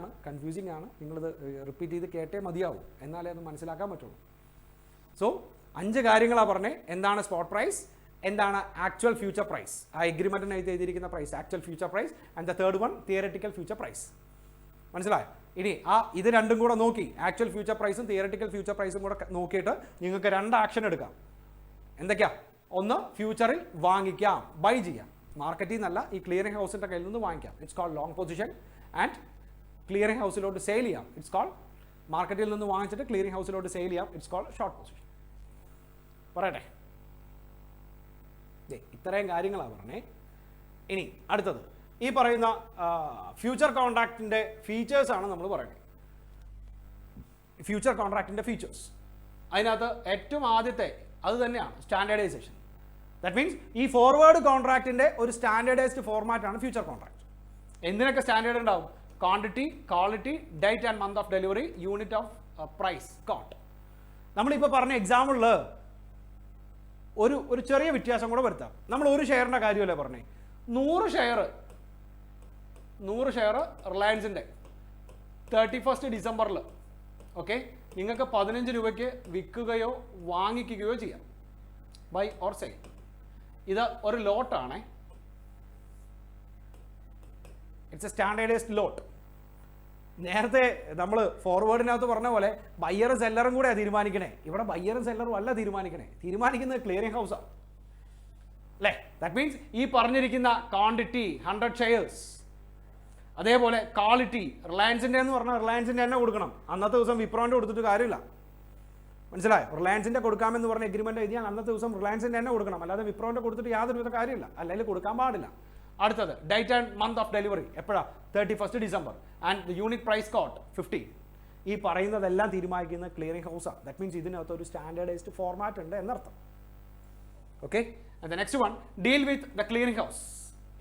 ആണ്. നിങ്ങളിത് റിപ്പീറ്റ് ചെയ്ത് കേട്ടേ മതിയാവും, എന്നാലേ അത് മനസ്സിലാക്കാൻ പറ്റുള്ളൂ. സോ 5 കാര്യങ്ങളാണ് പറഞ്ഞത്. എന്താണ് സ്പോട്ട് പ്രൈസ്, എന്താണ് ആക്ച്വൽ ഫ്യൂച്ചർ പ്രൈസ്, ആ എഗ്രിമെന്റിനകത്ത് എഴുതിയിരിക്കുന്ന price actual future price, and the third one theoretical future price. മനസ്സിലായോ? ഇനി ഇത് രണ്ടും കൂടെ നോക്കി, ആക്ച്വൽ ഫ്യൂച്ചർ പ്രൈസും തിയററ്റിക്കൽ ഫ്യൂച്ചർ പ്രൈസും കൂടെ നോക്കിയിട്ട് നിങ്ങൾക്ക് 2 ആക്ഷൻ എടുക്കാം. എന്തൊക്കെയാ? ഒന്ന്, ഫ്യൂച്ചറിൽ വാങ്ങിക്കാം, ബൈ ചെയ്യാം. മാർക്കറ്റിൽ നിന്നല്ല, ഈ ക്ലിയറിംഗ് ഹൗസിൻ്റെ കയ്യിൽ നിന്ന് വാങ്ങിക്കാം. It's called long position. And clearing ഹൗസിലോട്ട് സെയിൽ ചെയ്യാം. ഇറ്റ്സ് കോൾഡ്, മാർക്കറ്റിൽ നിന്ന് വാങ്ങിച്ചിട്ട് ക്ലിയറിംഗ് ഹൗസിലോട്ട് സെയിൽ ചെയ്യാം. It's called short position. പറയട്ടെ? ഇത്രയും കാര്യങ്ങളാണ് പറഞ്ഞേ. ഇനി അടുത്തത്, ഈ പറയുന്ന ഫ്യൂച്ചർ കോൺട്രാക്റ്റിൻ്റെ ഫീച്ചേഴ്സാണ് നമ്മൾ പറയുന്നത്. ഫ്യൂച്ചർ കോൺട്രാക്റ്റിൻ്റെ ഫീച്ചേഴ്സ്, അതിനകത്ത് ഏറ്റവും ആദ്യത്തെ അത് തന്നെയാണ് സ്റ്റാൻഡേർഡൈസേഷൻ. ദാറ്റ് മീൻസ് ഈ ഫോർവേഡ് കോൺട്രാക്റ്റിൻ്റെ ഒരു സ്റ്റാൻഡേർഡൈസ്ഡ് ഫോർമാറ്റാണ് ഫ്യൂച്ചർ കോൺട്രാക്ട്. എന്തിനൊക്കെ സ്റ്റാൻഡേർഡ് ഉണ്ടാവും? Quantity, quality, date and month of delivery, unit of price, quote. നമ്മളിപ്പോൾ പറഞ്ഞ എക്സാമ്പിളിൽ ഒരു ചെറിയ വ്യത്യാസം കൂടെ വരുത്താം. നമ്മൾ ഒരു ഷെയറിൻ്റെ കാര്യമല്ലേ പറഞ്ഞേ? 100 ഷെയർ റിലയൻസിൻ്റെ 31 ഡിസംബറിൽ ഓക്കെ നിങ്ങൾക്ക് 15 രൂപയ്ക്ക് വിൽക്കുകയോ വാങ്ങിക്കുകയോ ചെയ്യാം. Buy or sale. ഇത് ഒരു ലോട്ടാണ്. It's a standardised lot. നേരത്തെ നമ്മൾ ഫോർവേഡിനകത്ത് പറഞ്ഞ പോലെ ബയ്യറും സെല്ലറും കൂടെ തീരുമാനിക്കണേ. ഇവിടെ ബയ്യറും സെല്ലറും അല്ല തീരുമാനിക്കുന്നത് ക്ലിയറിംഗ് ഹൗസാണ്, അല്ലേ? ദാറ്റ് മീൻസ് ഈ പറഞ്ഞിരിക്കുന്ന ക്വാണ്ടിറ്റി 100 ഷെയർസ്, അതേപോലെ ക്വാളിറ്റി റിലയൻസിൻ്റെ എന്ന് പറഞ്ഞാൽ റിലയൻസിൻ്റെ തന്നെ കൊടുക്കണം. അന്നത്തെ ദിവസം വിപ്രോൻ്റെ കൊടുത്തിട്ട് കാര്യമില്ല. മനസ്സിലായോ? റിലയൻസിൻ്റെ കൊടുക്കാമെന്ന് പറഞ്ഞ എഗ്രിമെൻ്റ് എഴുതിയാൽ അന്നത്തെ ദിവസം റിലയൻസിൻ്റെ തന്നെ കൊടുക്കണം, അല്ലാതെ വിപ്രോൻ്റെ കൊടുത്തിട്ട് യാതൊരു വിധ കാര്യമില്ല, അല്ലെങ്കിൽ കൊടുക്കാൻ പാടില്ല. അടുത്തത് date and month of delivery എപ്പോഴാണ്? 31 December. And the unit price quote 15. ഈ പറയുന്നതെല്ലാം തീരുമാനിക്കുന്ന ക്ലിയറിംഗ് ഹൗസാണ്. ദാറ്റ് മീൻസ് ഇതിനകത്ത് ഒരു സ്റ്റാൻഡേർഡൈസ്ഡ് ഫോർമാറ്റ് ഉണ്ട് എന്നർത്ഥം. Okay. And the next one, deal with the clearing house,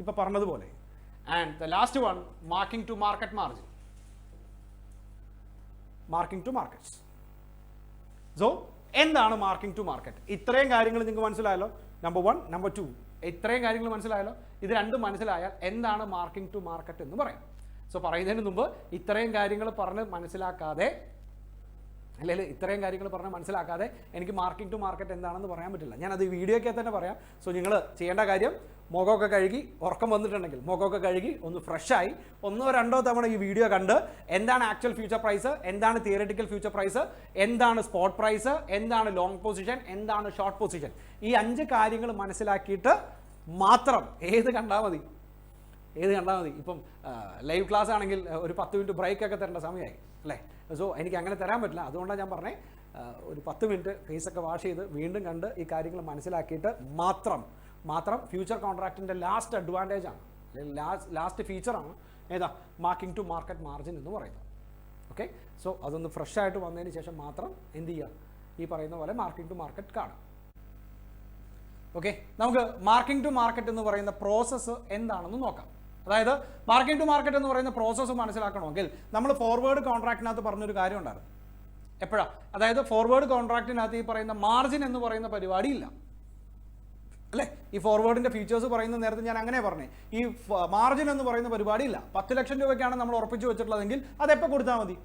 ഇപ്പോൾ പറഞ്ഞതുപോലെ. And the last one, marking to market margin. Marking to markets. So എന്താണ് മാർക്കിംഗ് ടു മാർക്കറ്റ്? ഇത്രയും കാര്യങ്ങൾ നിങ്ങൾക്ക് മനസ്സിലായല്ലോ. നമ്പർ 1, നമ്പർ 2, ഇത്രയും കാര്യങ്ങൾ മനസ്സിലായല്ലോ. ഇത് രണ്ടും മനസ്സിലായാൽ എന്താണ് മാർക്കിംഗ് ടു മാർക്കറ്റ് എന്ന് പറയാം. സോ പറയുന്നതിന് മുമ്പ് ഇത്രയും കാര്യങ്ങൾ പറഞ്ഞ് മനസ്സിലാക്കാതെ, അല്ലെങ്കിൽ ഇത്രയും കാര്യങ്ങൾ പറഞ്ഞ് മനസ്സിലാക്കാതെ എനിക്ക് മാർക്കിംഗ് ടു മാർക്കറ്റ് എന്താണെന്ന് പറയാൻ പറ്റില്ല. ഞാനത് വീഡിയോയ്ക്ക് തന്നെ പറയാം. സോ നിങ്ങൾ ചെയ്യേണ്ട കാര്യം, മുഖമൊക്കെ കഴുകി, ഉറക്കം വന്നിട്ടുണ്ടെങ്കിൽ മുഖമൊക്കെ കഴുകി ഒന്ന് ഫ്രഷായി 1-2 തവണ ഈ വീഡിയോ കണ്ട് എന്താണ് ആക്ച്വൽ ഫ്യൂച്ചർ പ്രൈസ്, എന്താണ് തിയററ്റിക്കൽ ഫ്യൂച്ചർ പ്രൈസ്, എന്താണ് സ്പോട്ട് പ്രൈസ്, എന്താണ് ലോങ് പൊസിഷൻ, എന്താണ് ഷോർട്ട് പൊസിഷൻ, ഈ 5 കാര്യങ്ങൾ മനസ്സിലാക്കിയിട്ട് മാത്രം ഏത് കണ്ടാൽ മതി. ഇപ്പം ലൈവ് ക്ലാസ് ആണെങ്കിൽ ഒരു 10 മിനിറ്റ് ബ്രേക്കൊക്കെ തരേണ്ട സമയമായി അല്ലേ. സോ എനിക്ക് അങ്ങനെ തരാൻ പറ്റില്ല. അതുകൊണ്ടാണ് ഞാൻ പറഞ്ഞത് ഒരു 10 മിനിറ്റ് ഫേസൊക്കെ വാഷ് ചെയ്ത് വീണ്ടും കണ്ട് ഈ കാര്യങ്ങൾ മനസ്സിലാക്കിയിട്ട് മാത്രം ഫ്യൂച്ചർ കോൺട്രാക്റ്റിൻ്റെ ലാസ്റ്റ് അഡ്വാൻറ്റേജ് ആണ്, അല്ലെങ്കിൽ ലാസ്റ്റ് ഫീച്ചറാണ് ഏതാ മാർക്കിംഗ് ടു മാർക്കറ്റ് മാർജിൻ എന്ന് പറയുന്നത്. ഓക്കെ, സോ അതൊന്ന് ഫ്രഷ് ആയിട്ട് വന്നതിന് ശേഷം മാത്രം എന്ത് ചെയ്യുക, ഈ പറയുന്ന പോലെ മാർക്കിംഗ് ടു മാർക്കറ്റ് കാണും. ഓക്കെ, നമുക്ക് മാർക്കിംഗ് ടു മാർക്കറ്റ് എന്ന് പറയുന്ന പ്രോസസ്സ് എന്താണെന്ന് നോക്കാം. അതായത് മാർക്കിംഗ് ടു മാർക്കറ്റ് എന്ന് പറയുന്ന പ്രോസസ്സ് മനസ്സിലാക്കണമെങ്കിൽ നമ്മൾ ഫോർവേഡ് കോൺട്രാക്റ്റിനകത്ത് പറഞ്ഞൊരു കാര്യം ഉണ്ടായിരുന്നു. എപ്പോഴാണ്? അതായത് ഫോർവേഡ് കോൺട്രാക്റ്റിനകത്ത് ഈ പറയുന്ന മാർജിൻ എന്ന് പറയുന്ന പരിപാടി ഇല്ല അല്ലേ. ഈ ഫോർവേഡിൻ്റെ ഫീച്ചേഴ്സ് പറയുന്ന നേരത്തെ ഞാൻ അങ്ങനെ പറഞ്ഞേ, ഈ മാർജിൻ എന്ന് പറയുന്ന പരിപാടി ഇല്ല. 10 ലക്ഷം രൂപയ്ക്കാണ് നമ്മൾ ഉറപ്പിച്ച് വെച്ചിട്ടുള്ളതെങ്കിൽ അതെപ്പോൾ കൊടുത്താൽ മതി,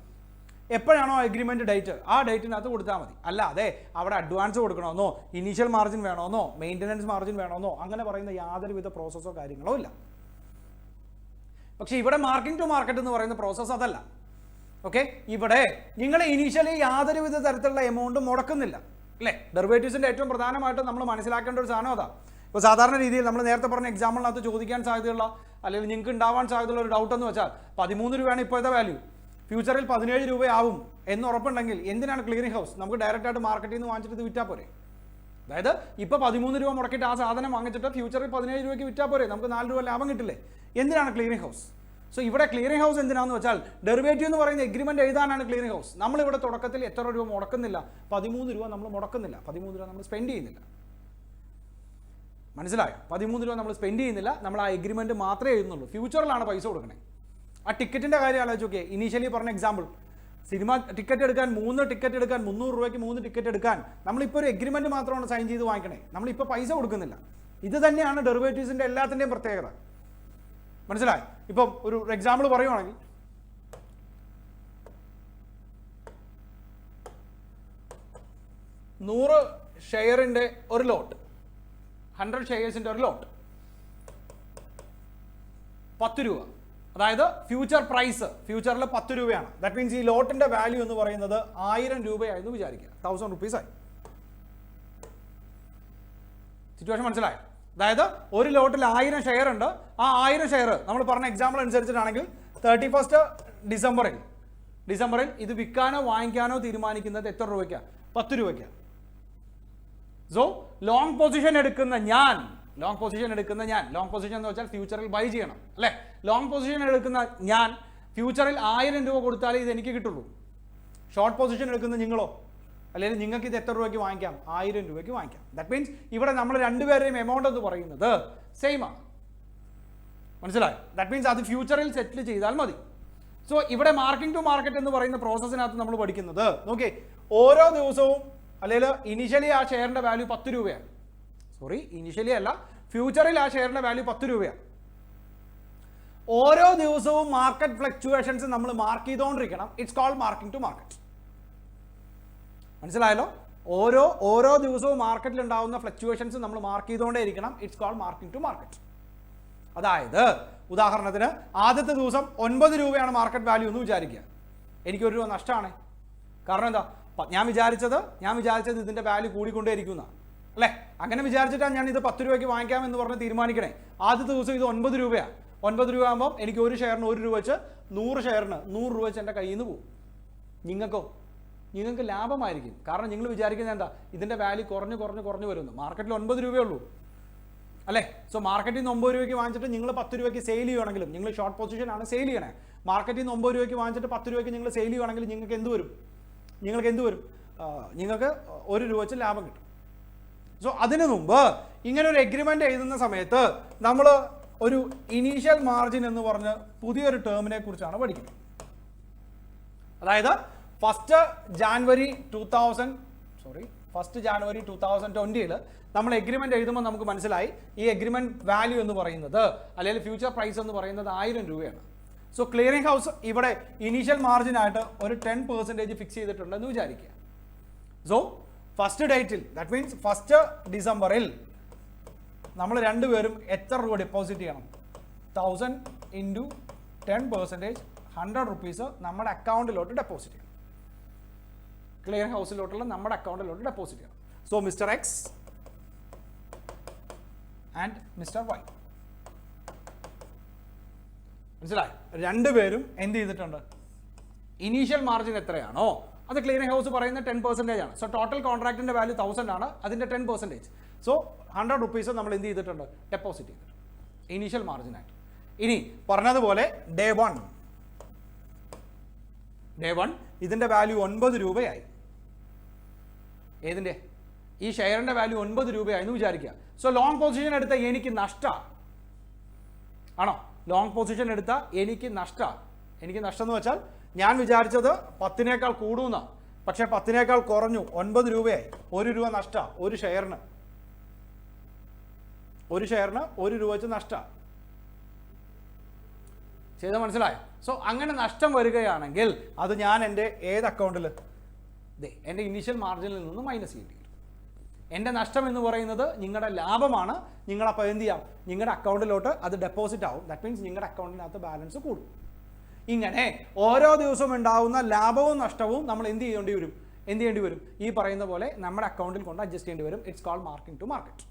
എപ്പോഴാണോ എഗ്രിമെൻറ്റ് ഡേറ്റ് ആ ഡേറ്റിനകത്ത് കൊടുത്താൽ മതി. അല്ലാതെ അവിടെ അഡ്വാൻസ് കൊടുക്കണമെന്നോ ഇനീഷ്യൽ മാർജിൻ വേണമെന്നോ മെയിൻ്റനൻസ് മാർജിൻ വേണമെന്നോ അങ്ങനെ പറയുന്ന യാതൊരുവിധ പ്രോസസ്സോ കാര്യങ്ങളോ ഇല്ല. പക്ഷേ ഇവിടെ മാർക്കിംഗ് ടു മാർക്കറ്റ് എന്ന് പറയുന്ന പ്രോസസ്സ് അതല്ല. ഓക്കെ, ഇവിടെ നിങ്ങൾ ഇനീഷ്യലി യാതൊരുവിധ തരത്തിലുള്ള എമൗണ്ട് മുടക്കുന്നില്ല അല്ലേ. ഡെറിവേറ്റീവ്സിൻ്റെ ഏറ്റവും പ്രധാനമായിട്ട് നമ്മൾ മനസ്സിലാക്കേണ്ട ഒരു സാധനം അതാ. ഇപ്പോൾ സാധാരണ രീതിയിൽ നമ്മൾ നേരത്തെ പറഞ്ഞ എക്സാമ്പിളിനകത്ത് ചോദിക്കാൻ സാധ്യതയുള്ള, അല്ലെങ്കിൽ നിങ്ങൾക്ക് ഉണ്ടാവാൻ സാധ്യതയുള്ള ഒരു ഡൗട്ട് എന്ന് വെച്ചാൽ 13 രൂപയാണ് ഇപ്പോഴത്തെ വാല്യൂ, ഫ്യൂച്ചറിൽ 17 രൂപയാവും എന്ന് ഉറപ്പുണ്ടെങ്കിൽ എന്തിനാണ് ക്ലിയറിംഗ് ഹൗസ്? നമുക്ക് ഡയറക്റ്റ് ആയിട്ട് മാർക്കറ്റിൽ നിന്ന് വാങ്ങിച്ചിട്ട് ഇത് വിറ്റാൽ പോരെ. അതായത് ഇപ്പോൾ 13 രൂപ മുടക്കിയിട്ട് ആ സാധനം വാങ്ങിച്ചിട്ട് ഫ്യൂച്ചറിൽ 17 രൂപയ്ക്ക് വിറ്റാൽ പോരെ, നമുക്ക് 4 രൂപ ലാഭം കിട്ടില്ലേ. എന്തിനാണ് ക്ലിയറിംഗ് ഹൗസ്? സോ ഇവിടെ ക്ലിയറിംഗ് ഹൗസ് എന്തിനാണെന്ന് വെച്ചാൽ ഡെറിവേറ്റീവ് എന്ന് പറയുന്ന എഗ്രിമെന്റ് എഴുതാനാണ് ക്ലിയറിംഗ് ഹൗസ്. നമ്മളിവിടെ തുടക്കത്തിൽ എത്ര രൂപ മുടക്കുന്നില്ല, 13 രൂപ നമ്മൾ മുടക്കുന്നില്ല, 13 രൂപ നമ്മൾ സ്പെൻഡ് ചെയ്യുന്നില്ല. മനസ്സിലായോ? 13 രൂപ നമ്മൾ സ്പെൻഡ് ചെയ്യുന്നില്ല, നമ്മൾ ആ എഗ്രിമെന്റ് മാത്രമേ എഴുതുന്നുള്ളൂ. ഫ്യൂച്ചറിലാണ് പൈസ കൊടുക്കണേ. ആ ടിക്കറ്റിന്റെ കാര്യം ആലോചിച്ച് നോക്കിയേ. ഇനീഷ്യലി പറഞ്ഞ എക്സാമ്പിൾ, സിനിമ ടിക്കറ്റ് എടുക്കാൻ 3 ടിക്കറ്റ് എടുക്കാൻ 300 രൂപയ്ക്ക് 3 ടിക്കറ്റ് എടുക്കാൻ നമ്മളിപ്പോൾ ഒരു എഗ്രിമെന്റ് മാത്രമാണ് സൈൻ ചെയ്ത് വാങ്ങിക്കണേ, നമ്മളിപ്പോൾ പൈസ കൊടുക്കുന്നില്ല. ഇത് തന്നെയാണ് ഡെറിവേറ്റീവ്സിന്റെ എല്ലാത്തിൻ്റെയും പ്രത്യേകത. മനസ്സിലായി? ഇപ്പം ഒരു എക്സാമ്പിൾ പറയുവാണെങ്കിൽ, നൂറ് ഷെയറിൻ്റെ ഒരു ലോട്ട്, 100 ഷെയർസിൻ്റെ ഒരു ലോട്ട് 10 രൂപ. അതായത് ഫ്യൂച്ചർ പ്രൈസ് ഫ്യൂച്ചറിൽ 10 രൂപയാണ്. ദാറ്റ് മീൻസ് ഈ ലോട്ടിൻ്റെ വാല്യൂ എന്ന് പറയുന്നത് 1000 രൂപയായിരുന്നു വിചാരിക്കുക, 1000 റുപ്പീസായി. സിറ്റുവേഷൻ മനസ്സിലായോ? അതായത് ഒരു ലോട്ടിൽ 1000 ഷെയർ ഉണ്ട്. ആ 1000 ഷെയർ നമ്മൾ പറഞ്ഞ എക്സാമ്പിൾ അനുസരിച്ചിട്ടാണെങ്കിൽ 31 ഡിസംബറിൽ ഇത് വിൽക്കാനോ വാങ്ങിക്കാനോ തീരുമാനിക്കുന്നത് എത്ര രൂപയ്ക്കാണ്? 10 രൂപയ്ക്കാണ്. സോ ലോങ് പൊസിഷൻ എടുക്കുന്ന ഞാൻ ലോങ് പൊസിഷൻ എന്ന് വെച്ചാൽ ഫ്യൂച്ചറിൽ ബൈ ചെയ്യണം അല്ലേ. ലോങ് പൊസിഷൻ എടുക്കുന്ന ഞാൻ ഫ്യൂച്ചറിൽ 1000 രൂപ കൊടുത്താലേ ഇത് എനിക്ക് കിട്ടുള്ളൂ. ഷോർട്ട് പൊസിഷൻ എടുക്കുന്ന നിങ്ങളോ, അല്ലെങ്കിൽ നിങ്ങൾക്ക് ഇത് എത്ര രൂപയ്ക്ക് വാങ്ങിക്കാം? 1000 രൂപയ്ക്ക് വാങ്ങിക്കാം. ദാറ്റ് മീൻസ് ഇവിടെ നമ്മൾ രണ്ടുപേരുടെയും എമൗണ്ട് എന്ന് പറയുന്നത് സെയിം ആണ്. മനസ്സിലായോ? ദാറ്റ് മീൻസ് അത് ഫ്യൂച്ചറിൽ സെറ്റിൽ ചെയ്താൽ മതി. സോ ഇവിടെ മാർക്കിംഗ് ടു മാർക്കറ്റ് എന്ന് പറയുന്ന പ്രോസസ്സിനകത്ത് നമ്മൾ പഠിക്കുന്നത് നോക്കി, ഓരോ ദിവസവും അല്ലെങ്കിൽ ഇനിഷ്യലി ആ ഷെയറിൻ്റെ വാല്യൂ 10 രൂപയാണ്. ഇനിഷ്യലി അല്ല, ഫ്യൂച്ചറിൽ ആ ഷെയറിൻ്റെ വാല്യൂ 10 രൂപയാണ്. ഓരോ ദിവസവും മാർക്കറ്റ് ഫ്ലക്ച്വേഷൻസ് നമ്മൾ മാർക്ക് ചെയ്തുകൊണ്ടിരിക്കണം. It's called marking to market. മനസ്സിലായല്ലോ? ഓരോ ദിവസവും മാർക്കറ്റിൽ ഉണ്ടാകുന്ന ഫ്ലക്ച്വേഷൻസ് നമ്മൾ മാർക്ക് ചെയ്തുകൊണ്ടേ ഇരിക്കണം. It's called marking to market. അതായത് ഉദാഹരണത്തിന് ആദ്യത്തെ ദിവസം 9 രൂപയാണ് മാർക്കറ്റ് വാല്യൂ എന്ന് വിചാരിക്കുക. എനിക്ക് 1 രൂപ നഷ്ടമാണ്. കാരണം എന്താ? ഞാൻ വിചാരിച്ചത് ഇതിൻ്റെ വാല്യൂ കൂടിക്കൊണ്ടേയിരിക്കുന്ന അല്ലേ. അങ്ങനെ വിചാരിച്ചിട്ടാണ് ഞാൻ ഇത് 10 രൂപയ്ക്ക് വാങ്ങിക്കാമെന്ന് പറഞ്ഞ് തീരുമാനിക്കണേ. ആദ്യത്തെ ദിവസം ഇത് 9 രൂപയാണ്. 9 രൂപ ആകുമ്പോൾ എനിക്ക് ഒരു ഷെയറിന് 1 രൂപ വെച്ച് 100 ഷെയറിന് 100 രൂപ വെച്ച് എൻ്റെ കയ്യിൽ നിന്ന് പോകും. നിങ്ങൾക്ക് ലാഭമായിരിക്കും. കാരണം നിങ്ങൾ വിചാരിക്കുന്നത് എന്താ? ഇതിൻ്റെ വാല്യൂ കുറഞ്ഞു വരുന്നു. മാർക്കറ്റിൽ 9 രൂപയേ ഉള്ളൂ അല്ലേ. സോ മാർക്കറ്റിൽ നിന്ന് 9 രൂപയ്ക്ക് വാങ്ങിച്ചിട്ട് നിങ്ങൾ 10 രൂപയ്ക്ക് സെയിൽ ചെയ്യുകയാണെങ്കിലും, നിങ്ങൾ ഷോർട്ട് പൊസിഷൻ ആണ് സെയിൽ ചെയ്യണേ, മാർക്കറ്റിൽ നിന്ന് 9 രൂപയ്ക്ക് വാങ്ങിച്ചിട്ട് 10 രൂപയ്ക്ക് നിങ്ങൾ സെയിൽ ചെയ്യുകയാണെങ്കിൽ നിങ്ങൾക്ക് എന്ത് വരും? നിങ്ങൾക്ക് 1 രൂപ വെച്ച് ലാഭം കിട്ടും. സോ അതിനു മുമ്പ് ഇങ്ങനെ ഒരു എഗ്രിമെൻ്റ് എഴുതുന്ന സമയത്ത് നമ്മൾ ഒരു ഇനീഷ്യൽ മാർജിൻ എന്ന് പറഞ്ഞ് പുതിയൊരു ടേമിനെ കുറിച്ചാണ് പഠിക്കുന്നത്. അതായത് ഫസ്റ്റ് ജാനുവരി 2020 നമ്മൾ എഗ്രിമെൻ്റ് എഴുതുമ്പോൾ നമുക്ക് മനസ്സിലായി ഈ എഗ്രിമെൻറ്റ് വാല്യൂ എന്ന് പറയുന്നത്, അല്ലെങ്കിൽ ഫ്യൂച്ചർ പ്രൈസ് എന്ന് പറയുന്നത് 1000 രൂപയാണ്. സോ ക്ലിയറിംഗ് ഹൗസ് ഇവിടെ ഇനീഷ്യൽ മാർജിനായിട്ട് ഒരു 10% ഫിക്സ് ചെയ്തിട്ടുണ്ടെന്ന് വിചാരിക്കുക. സോ ഫസ്റ്റ് ഡേറ്റിൽ, ദാറ്റ് മീൻസ് ഫസ്റ്റ് ഡിസംബറിൽ നമ്മൾ രണ്ടുപേരും എത്ര രൂപ ഡെപ്പോസിറ്റ് ചെയ്യണം? 1000 ഇൻറ്റു 10%, 100 റുപ്പീസ് നമ്മുടെ അക്കൗണ്ടിലോട്ട് ഡെപ്പോസിറ്റ് ചെയ്യണം. ക്ലിയറിംഗ് ഹൗസിലോട്ടുള്ള നമ്മുടെ അക്കൗണ്ടിലോട്ട് ഡെപ്പോസിറ്റ് ചെയ്യണം. So mister X and mister Y, മനസ്സിലായി? രണ്ടുപേരും എന്ത് ചെയ്തിട്ടുണ്ട്? ഇനീഷ്യൽ മാർജിൻ എത്രയാണോ അത് ക്ലിയറിംഗ് ഹൗസ് പറയുന്ന 10% ആണ്. സോ ടോട്ടൽ കോൺട്രാക്ടിന്റെ വാല്യൂ 1000 ആണ്, അതിന്റെ 10%. സോ 100 റുപ്പീസ് നമ്മൾ എന്ത് ചെയ്തിട്ടുണ്ട്? ഡെപ്പോസിറ്റ് ചെയ്തിട്ടുണ്ട് ഇനീഷ്യൽ മാർജിനായിട്ട്. ഇനി പറഞ്ഞതുപോലെ ഡേ വൺ ഇതിന്റെ വാല്യൂ 9 രൂപയായി. ഏതിന്റെ? ഈ ഷെയറിന്റെ വാല്യൂ 9 രൂപയായി എന്ന് വിചാരിക്കുക. സോ ലോങ് പൊസിഷൻ എടുത്ത എനിക്ക് നഷ്ടം ആണോ? ലോങ് പൊസിഷൻ എടുത്ത എനിക്ക് നഷ്ടം എന്ന് വെച്ചാൽ ഞാൻ വിചാരിച്ചത് 10നേക്കാൾ കൂടുന്ന, പക്ഷെ 10നേക്കാൾ കുറഞ്ഞു, 9 രൂപയായി. 1 രൂപ നഷ്ടം ഒരു ഷെയറിന് 1 രൂപ വെച്ച് നഷ്ടം ചെയ്ത്, മനസ്സിലായോ? സോ അങ്ങനെ നഷ്ടം വരികയാണെങ്കിൽ അത് ഞാൻ എൻ്റെ ഏത് അക്കൗണ്ടിൽ? എൻ്റെ ഇനീഷ്യൽ മാർജിനിൽ നിന്ന് മൈനസ് ചെയ്യേണ്ടി വരും. എൻ്റെ നഷ്ടം എന്ന് പറയുന്നത് നിങ്ങളുടെ ലാഭമാണ്. നിങ്ങളപ്പോൾ എന്ത് ചെയ്യാം? നിങ്ങളുടെ അക്കൗണ്ടിലോട്ട് അത് ഡെപ്പോസിറ്റ് ആവും. ദാറ്റ് മീൻസ് നിങ്ങളുടെ അക്കൗണ്ടിനകത്ത് ബാലൻസ് കൂടും. ഇങ്ങനെ ഓരോ ദിവസവും ഉണ്ടാവുന്ന ലാഭവും നഷ്ടവും നമ്മൾ എന്ത് ചെയ്യേണ്ടി വരും? ഈ പറയുന്ന പോലെ നമ്മുടെ അക്കൗണ്ടിൽ കൊണ്ട് അഡ്ജസ്റ്റ് ചെയ്യേണ്ടി വരും. It's called marking to market.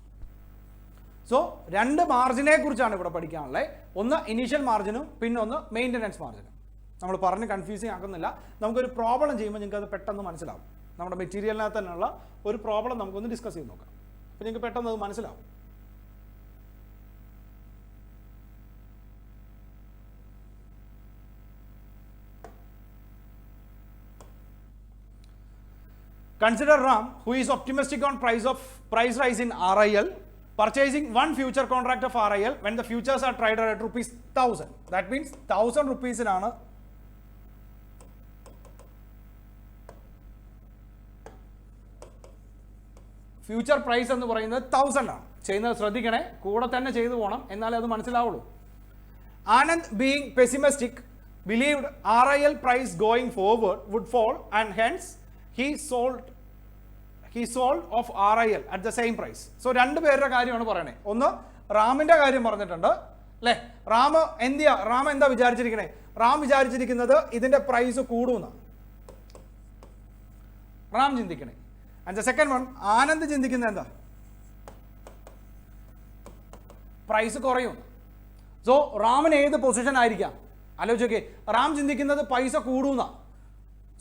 So രണ്ട് മാർജിനെ കുറിച്ചാണ് ഇവിടെ പഠിക്കാനുള്ളത്. ഒന്ന് ഇനീഷ്യൽ മാർജിനും പിന്നൊന്ന് മെയിൻ്റനൻസ് മാർജിനും. നമ്മൾ പറഞ്ഞ് കൺഫ്യൂസിങ് ആക്കുന്നില്ല. നമുക്കൊരു പ്രോബ്ലം ചെയ്യുമ്പോൾ നിങ്ങൾക്ക് അത് പെട്ടെന്ന് മനസ്സിലാവും. നമ്മുടെ മെറ്റീരിയലിനകത്ത് തന്നെയുള്ള ഒരു പ്രോബ്ലം നമുക്കൊന്ന് ഡിസ്കസ് ചെയ്ത് നോക്കാം. അപ്പോൾ നിങ്ങൾക്ക് പെട്ടെന്ന് അത് മനസ്സിലാവും. Consider Ram, who is optimistic on price rise in RIL, purchasing one future contract of RIL when the futures are traded at ₹1000. That means 1000 rupees-നാണ് future price എന്ന് പറയുന്നത് 1000 ആണ്. ചെയ്യുന്നത് ശ്രദ്ധിക്കണേ, കൂടെ തന്നെ ചെയ്തു പോകണം, എന്നാലേ അത് മനസ്സിലാവുള്ളൂ. Anand, being pessimistic, believed RIL price going forward would fall and hence he sold of RIL at the same price. So രണ്ട് പേരുടെ കാര്യമാണ് പറയണേ. ഒന്ന് റാമിന്റെ കാര്യം പറഞ്ഞിട്ടുണ്ട് അല്ലേ? റാം എന്താ വിചാരിച്ചിരിക്കണേ? റാം വിചാരിച്ചിരിക്കുന്നത് ഇതിന്റെ പ്രൈസ് കൂടുമെന്നാണ് റാം ചിന്തിക്കണേ. And the second one, Anand ചിന്തിക്കുന്നത് എന്താ? പ്രൈസ് കുറയും. സോ റാമിന് ഏത് പൊസിഷൻ ആയിരിക്കാം? ആലോചിച്ചോക്കെ. റാം ചിന്തിക്കുന്നത് പൈസ കൂടുമെന്നാണ്.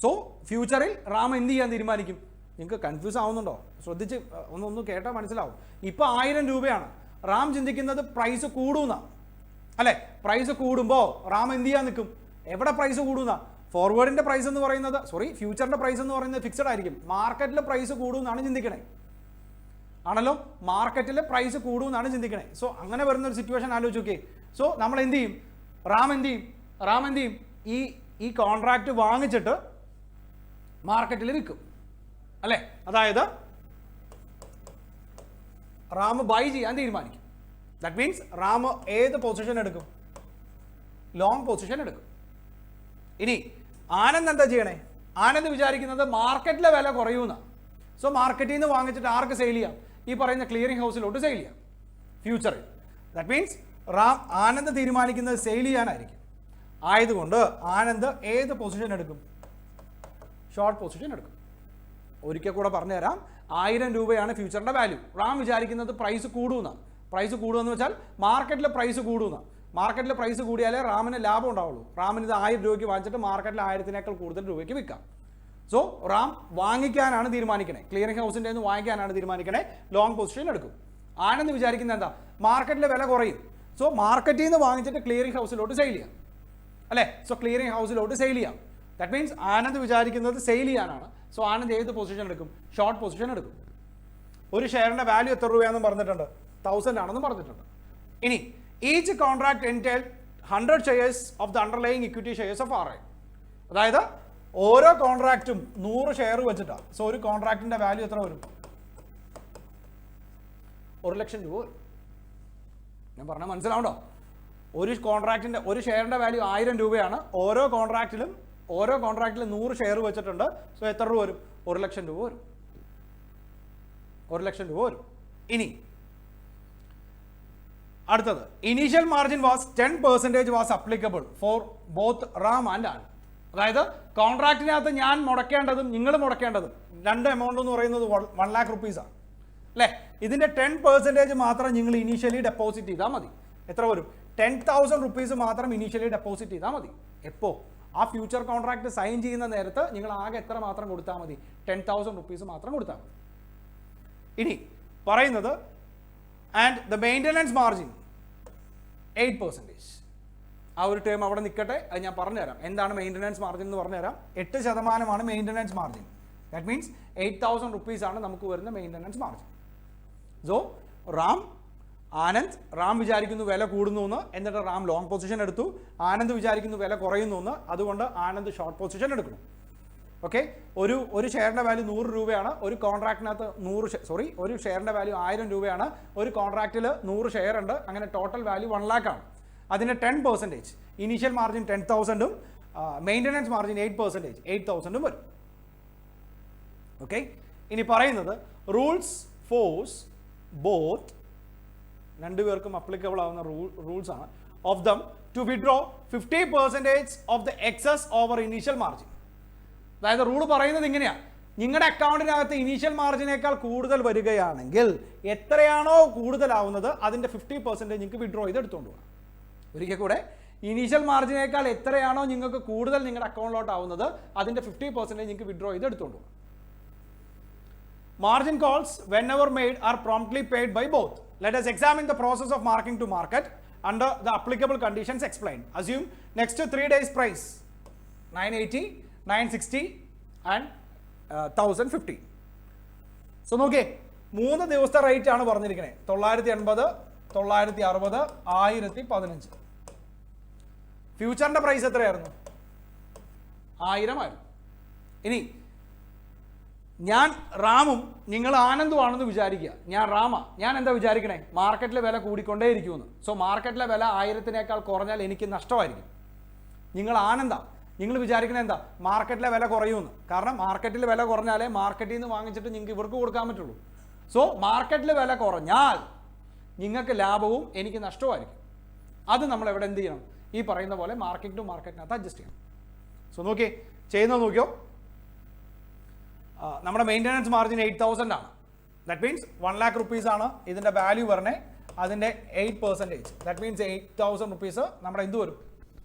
സോ ഫ്യൂച്ചറിൽ റാം എന്ത് ചെയ്യാൻ തീരുമാനിക്കും? നിങ്ങൾക്ക് കൺഫ്യൂസ് ആവുന്നുണ്ടോ? ശ്രദ്ധിച്ച് ഒന്ന് കേട്ടാൽ മനസ്സിലാവും. ഇപ്പോൾ 1000 രൂപയാണ്. റാം ചിന്തിക്കുന്നത് പ്രൈസ് കൂടുമെന്നാണ് അല്ലേ? പ്രൈസ് കൂടുമ്പോൾ റാം എന്ത് ചെയ്യാൻ നിൽക്കും? എവിടെ പ്രൈസ് കൂടുന്ന? ഫോർവേഡിന്റെ പ്രൈസ് എന്ന് പറയുന്നത്, ഫ്യൂച്ചറിന്റെ പ്രൈസ് എന്ന് പറയുന്നത് ഫിക്സഡ് ആയിരിക്കും. മാർക്കറ്റിലെ പ്രൈസ് കൂടുമെന്നാണ് ചിന്തിക്കണേ. ആണല്ലോ, മാർക്കറ്റിലെ പ്രൈസ് കൂടുമെന്നാണ് ചിന്തിക്കണേ. സോ അങ്ങനെ വരുന്ന ഒരു സിറ്റുവേഷൻ ആലോചിച്ച് നോക്കിയേ. സോ നമ്മൾ എന്ത് ചെയ്യും? റാം എന്ത് ചെയ്യും? ഈ കോൺട്രാക്ട് വാങ്ങിച്ചിട്ട് മാർക്കറ്റിൽ വിൽക്കും അല്ലേ? അതായത് റാം ബൈ ചെയ്യാൻ തീരുമാനിക്കും. ദാറ്റ് മീൻസ് റാം ഏത് പൊസിഷൻ എടുക്കും? ലോങ് പൊസിഷൻ എടുക്കും. ഇനി ആനന്ദ് എന്താ ചെയ്യണേ? ആനന്ദ് വിചാരിക്കുന്നത് മാർക്കറ്റിലെ വില കുറയുമെന്നാണ്. സോ മാർക്കറ്റിൽ നിന്ന് വാങ്ങിച്ചിട്ട് ആർക്ക് സെയിൽ ചെയ്യാം? ഈ പറയുന്ന ക്ലിയറിംഗ് ഹൗസിലോട്ട് സെയിൽ ചെയ്യാം ഫ്യൂച്ചറിൽ. ദാറ്റ് മീൻസ് ആനന്ദ് തീരുമാനിക്കുന്നത് സെയിൽ ചെയ്യാനായിരിക്കും. ആയതുകൊണ്ട് ആനന്ദ് ഏത് പൊസിഷൻ എടുക്കും? ഷോർട്ട് പൊസിഷൻ എടുക്കും. ഒരിക്കൽ കൂടെ പറഞ്ഞുതരാം. 1000 രൂപയാണ് ഫ്യൂച്ചറിന്റെ വാല്യൂ. റാം വിചാരിക്കുന്നത് പ്രൈസ് കൂടുമെന്നാണ്. പ്രൈസ് കൂടുമെന്ന് വെച്ചാൽ മാർക്കറ്റിലെ പ്രൈസ് കൂടുമെന്നാണ്. മാർക്കറ്റിലെ പ്രൈസ് കൂടിയാലേ റാമിന് ലാഭം ഉണ്ടാവുള്ളൂ. റാമിന് ഇത് 1000 രൂപയ്ക്ക് വാങ്ങിച്ചിട്ട് മാർക്കറ്റിൽ 1000-നേക്കാൾ കൂടുതൽ രൂപയ്ക്ക് വിൽക്കാം. സോ റാം വാങ്ങിക്കാനാണ് തീരുമാനിക്കണേ. ക്ലിയറിംഗ് ഹൗസിൻ്റെ നിന്ന് വാങ്ങിക്കാനാണ് തീരുമാനിക്കണേ. ലോങ് പൊസിഷൻ എടുക്കും. ആനന്ദ് വിചാരിക്കുന്നത് എന്താ? മാർക്കറ്റിലെ വില കുറയും. സോ മാർക്കറ്റിൽ നിന്ന് വാങ്ങിച്ചിട്ട് ക്ലിയറിംഗ് ഹൗസിലോട്ട് സെയിൽ ചെയ്യാം അല്ലേ? സോ ക്ലിയറിംഗ് ഹൗസിലോട്ട് സെയിൽ ചെയ്യാം. ദാറ്റ് മീൻസ് ആനന്ദ് വിചാരിക്കുന്നത് സെയിൽ ചെയ്യാനാണ്. സോ ആനന്ദ് ഏത് പൊസിഷൻ എടുക്കും? ഷോർട്ട് പൊസിഷൻ എടുക്കും. ഒരു ഷെയറിന്റെ വാല്യൂ എത്ര രൂപയാണെന്ന് പറഞ്ഞിട്ടുണ്ട്? 1000 ആണെന്ന് പറഞ്ഞിട്ടുണ്ട്. ഇനി each contract entail 100 shares of the underlying equity shares of RIL. അതായത് ഓരോ കോൺട്രാക്റ്റും 100 ഷെയർ വെച്ചിട്ടാണ്. സോ ഒരു കോൺട്രാക്റ്റിന്റെ വാല്യൂ എത്ര വരും? 1 ലക്ഷം രൂപ വരും. ഞാൻ പറഞ്ഞാൽ മനസ്സിലാവണ്ടോ? ഒരു കോൺട്രാക്റ്റിൻ്റെ ഒരു ഷെയറിൻ്റെ വാല്യൂ 1000 രൂപയാണ്. ഓരോ കോൺട്രാക്റ്റിലും 100 ഷെയർ വെച്ചിട്ടുണ്ട്. സോ എത്ര രൂപ വരും? 1 ലക്ഷം രൂപ വരും. 1 ലക്ഷം രൂപ വരും. ഇനി അടുത്തത്, initial margin was 10% was applicable for both Ram and Anand. അതായത് കോൺട്രാക്റ്റിനകത്ത് ഞാൻ മുടക്കേണ്ടതും നിങ്ങൾ മുടക്കേണ്ടതും രണ്ട് എമൗണ്ട് എന്ന് പറയുന്നത് 1 lakh റുപ്പീസാണ് അല്ലേ? ഇതിൻ്റെ 10% മാത്രം നിങ്ങൾ ഇനീഷ്യലി ഡെപ്പോസിറ്റ് ചെയ്താൽ മതി. എത്ര വരും? 10,000 റുപ്പീസ് മാത്രം ഇനീഷ്യലി ഡെപ്പോസിറ്റ് ചെയ്താൽ മതി. എപ്പോൾ? ആ ഫ്യൂച്ചർ കോൺട്രാക്ട് സൈൻ ചെയ്യുന്ന നേരത്ത് നിങ്ങൾ ആകെ എത്ര മാത്രം കൊടുത്താൽ മതി? 10,000 റുപ്പീസ് മാത്രം കൊടുത്താൽ മതി. ഇനി പറയുന്നത് ആൻഡ് ദ മെയിൻ്റനൻസ് മാർജിൻ 8%. ആ ഒരു ടേം അവിടെ നിൽക്കട്ടെ, അത് ഞാൻ പറഞ്ഞുതരാം. എന്താണ് മെയിൻ്റനൻസ് മാർജിൻ എന്ന് പറഞ്ഞുതരാം. 8% മെയിൻ്റനൻസ് മാർജിൻ. ദാറ്റ് മീൻസ് 8,000 റുപ്പീസാണ് നമുക്ക് വരുന്ന maintenance margin. So Anand Ram വിചാരിക്കുന്നു വില കൂടുന്നു എന്ന്, എന്നിട്ട് റാം ലോങ് പൊസിഷൻ എടുത്തു. ആനന്ദ് വിചാരിക്കുന്നു വില കുറയുന്നു എന്ന്, അതുകൊണ്ട് ആനന്ദ് ഷോർട്ട് പൊസിഷൻ എടുക്കുന്നു. ഓക്കെ, ഒരു ഷെയറിൻ്റെ വാല്യൂ 100 രൂപയാണ്. ഒരു കോൺട്രാക്റ്റിനകത്ത് ഒരു ഷെയറിൻ്റെ വാല്യൂ 1000 രൂപയാണ്. ഒരു കോൺട്രാക്റ്റിൽ 100 ഷെയർ ഉണ്ട്. അങ്ങനെ ടോട്ടൽ വാല്യൂ 1 lakh ആണ്. അതിൻ്റെ 10%, ഇനീഷ്യൽ മാർജിൻ 10,000ഉം മെയിൻ്റനൻസ് മാർജിൻ 8%, 8,000ഉം വരും. ഓക്കെ, ഇനി പറയുന്നത് റൂൾസ് ഫോഴ്സ് ബോത്ത്, രണ്ടുപേർക്കും അപ്ലിക്കബിൾ ആവുന്ന റൂൾസ് ആണ്. Of them to withdraw 50% of the excess over initial margin. അതായത് റൂൾ പറയുന്നത് ഇങ്ങനെയാണ്, നിങ്ങളുടെ അക്കൗണ്ടിനകത്ത് ഇനീഷ്യൽ മാർജിനേക്കാൾ കൂടുതൽ വരികയാണെങ്കിൽ എത്രയാണോ കൂടുതലാവുന്നത് അതിൻ്റെ 50% നിങ്ങൾക്ക് വിഡ്രോ ചെയ്ത് എടുത്തുകൊണ്ട് പോകാം. ഒരിക്കൽ കൂടെ, ഇനീഷ്യൽ മാർജിനേക്കാൾ എത്രയാണോ നിങ്ങൾക്ക് കൂടുതൽ നിങ്ങളുടെ അക്കൗണ്ടിലോട്ട് ആവുന്നത് അതിൻ്റെ 50% നിങ്ങൾക്ക് വിഡ്രോ ചെയ്ത് എടുത്തുകൊണ്ട് പോകാം. Margin calls, whenever made, are promptly paid by both. Let us examine the process of marking to market under the applicable conditions explained. Assume next 3 days price 980, 960 and 1050. So നോക്കിയേ, 3 ദിവസത്തെ റേറ്റ് ആണ് പറഞ്ഞിരിക്കുന്നത്. 980, 960, 1015. ഫ്യൂച്ചറിന്റെ price എത്രയായിരുന്നു? 1000 ആയിരുന്നു. ഇനി ഞാൻ റാമും നിങ്ങൾ ആനന്ദുമാണെന്ന് വിചാരിക്കുക. ഞാൻ എന്താ വിചാരിക്കണേ? മാർക്കറ്റിലെ വില കൂടിക്കൊണ്ടേയിരിക്കുമെന്ന്. സോ മാർക്കറ്റിലെ വില 1000-നേക്കാൾ കുറഞ്ഞാൽ എനിക്ക് നഷ്ടമായിരിക്കും. നിങ്ങൾ ആനന്ദാണ്, നിങ്ങൾ വിചാരിക്കണേ എന്താ? മാർക്കറ്റിലെ വില കുറയുമെന്ന്. കാരണം മാർക്കറ്റിൽ വില കുറഞ്ഞാലേ മാർക്കറ്റിൽ നിന്ന് വാങ്ങിച്ചിട്ട് നിങ്ങൾക്ക് ഇവർക്ക് കൊടുക്കാൻ പറ്റുള്ളൂ. സോ മാർക്കറ്റിൽ വില കുറഞ്ഞാൽ നിങ്ങൾക്ക് ലാഭവും എനിക്ക് നഷ്ടമായിരിക്കും. അത് നമ്മൾ എവിടെ എന്ത് ചെയ്യണം? ഈ പറയുന്ന പോലെ മാർക്കറ്റ് ടു മാർക്കറ്റിനകത്ത് അഡ്ജസ്റ്റ് ചെയ്യണം. സോ നോക്കിയേ, ചെയ്യുന്നത് നോക്കിയോ. നമ്മുടെ മെയിൻ്റനൻസ് മാർജിൻ 8,000 ആണ്. ദാറ്റ് മീൻസ് 1 lakh റുപ്പീസ് ആണ് ഇതിൻ്റെ വാല്യൂ പറഞ്ഞേ. അതിൻ്റെ 8%, ദാറ്റ് മീൻസ് 8,000 റുപ്പീസ് നമ്മുടെ എന്ത്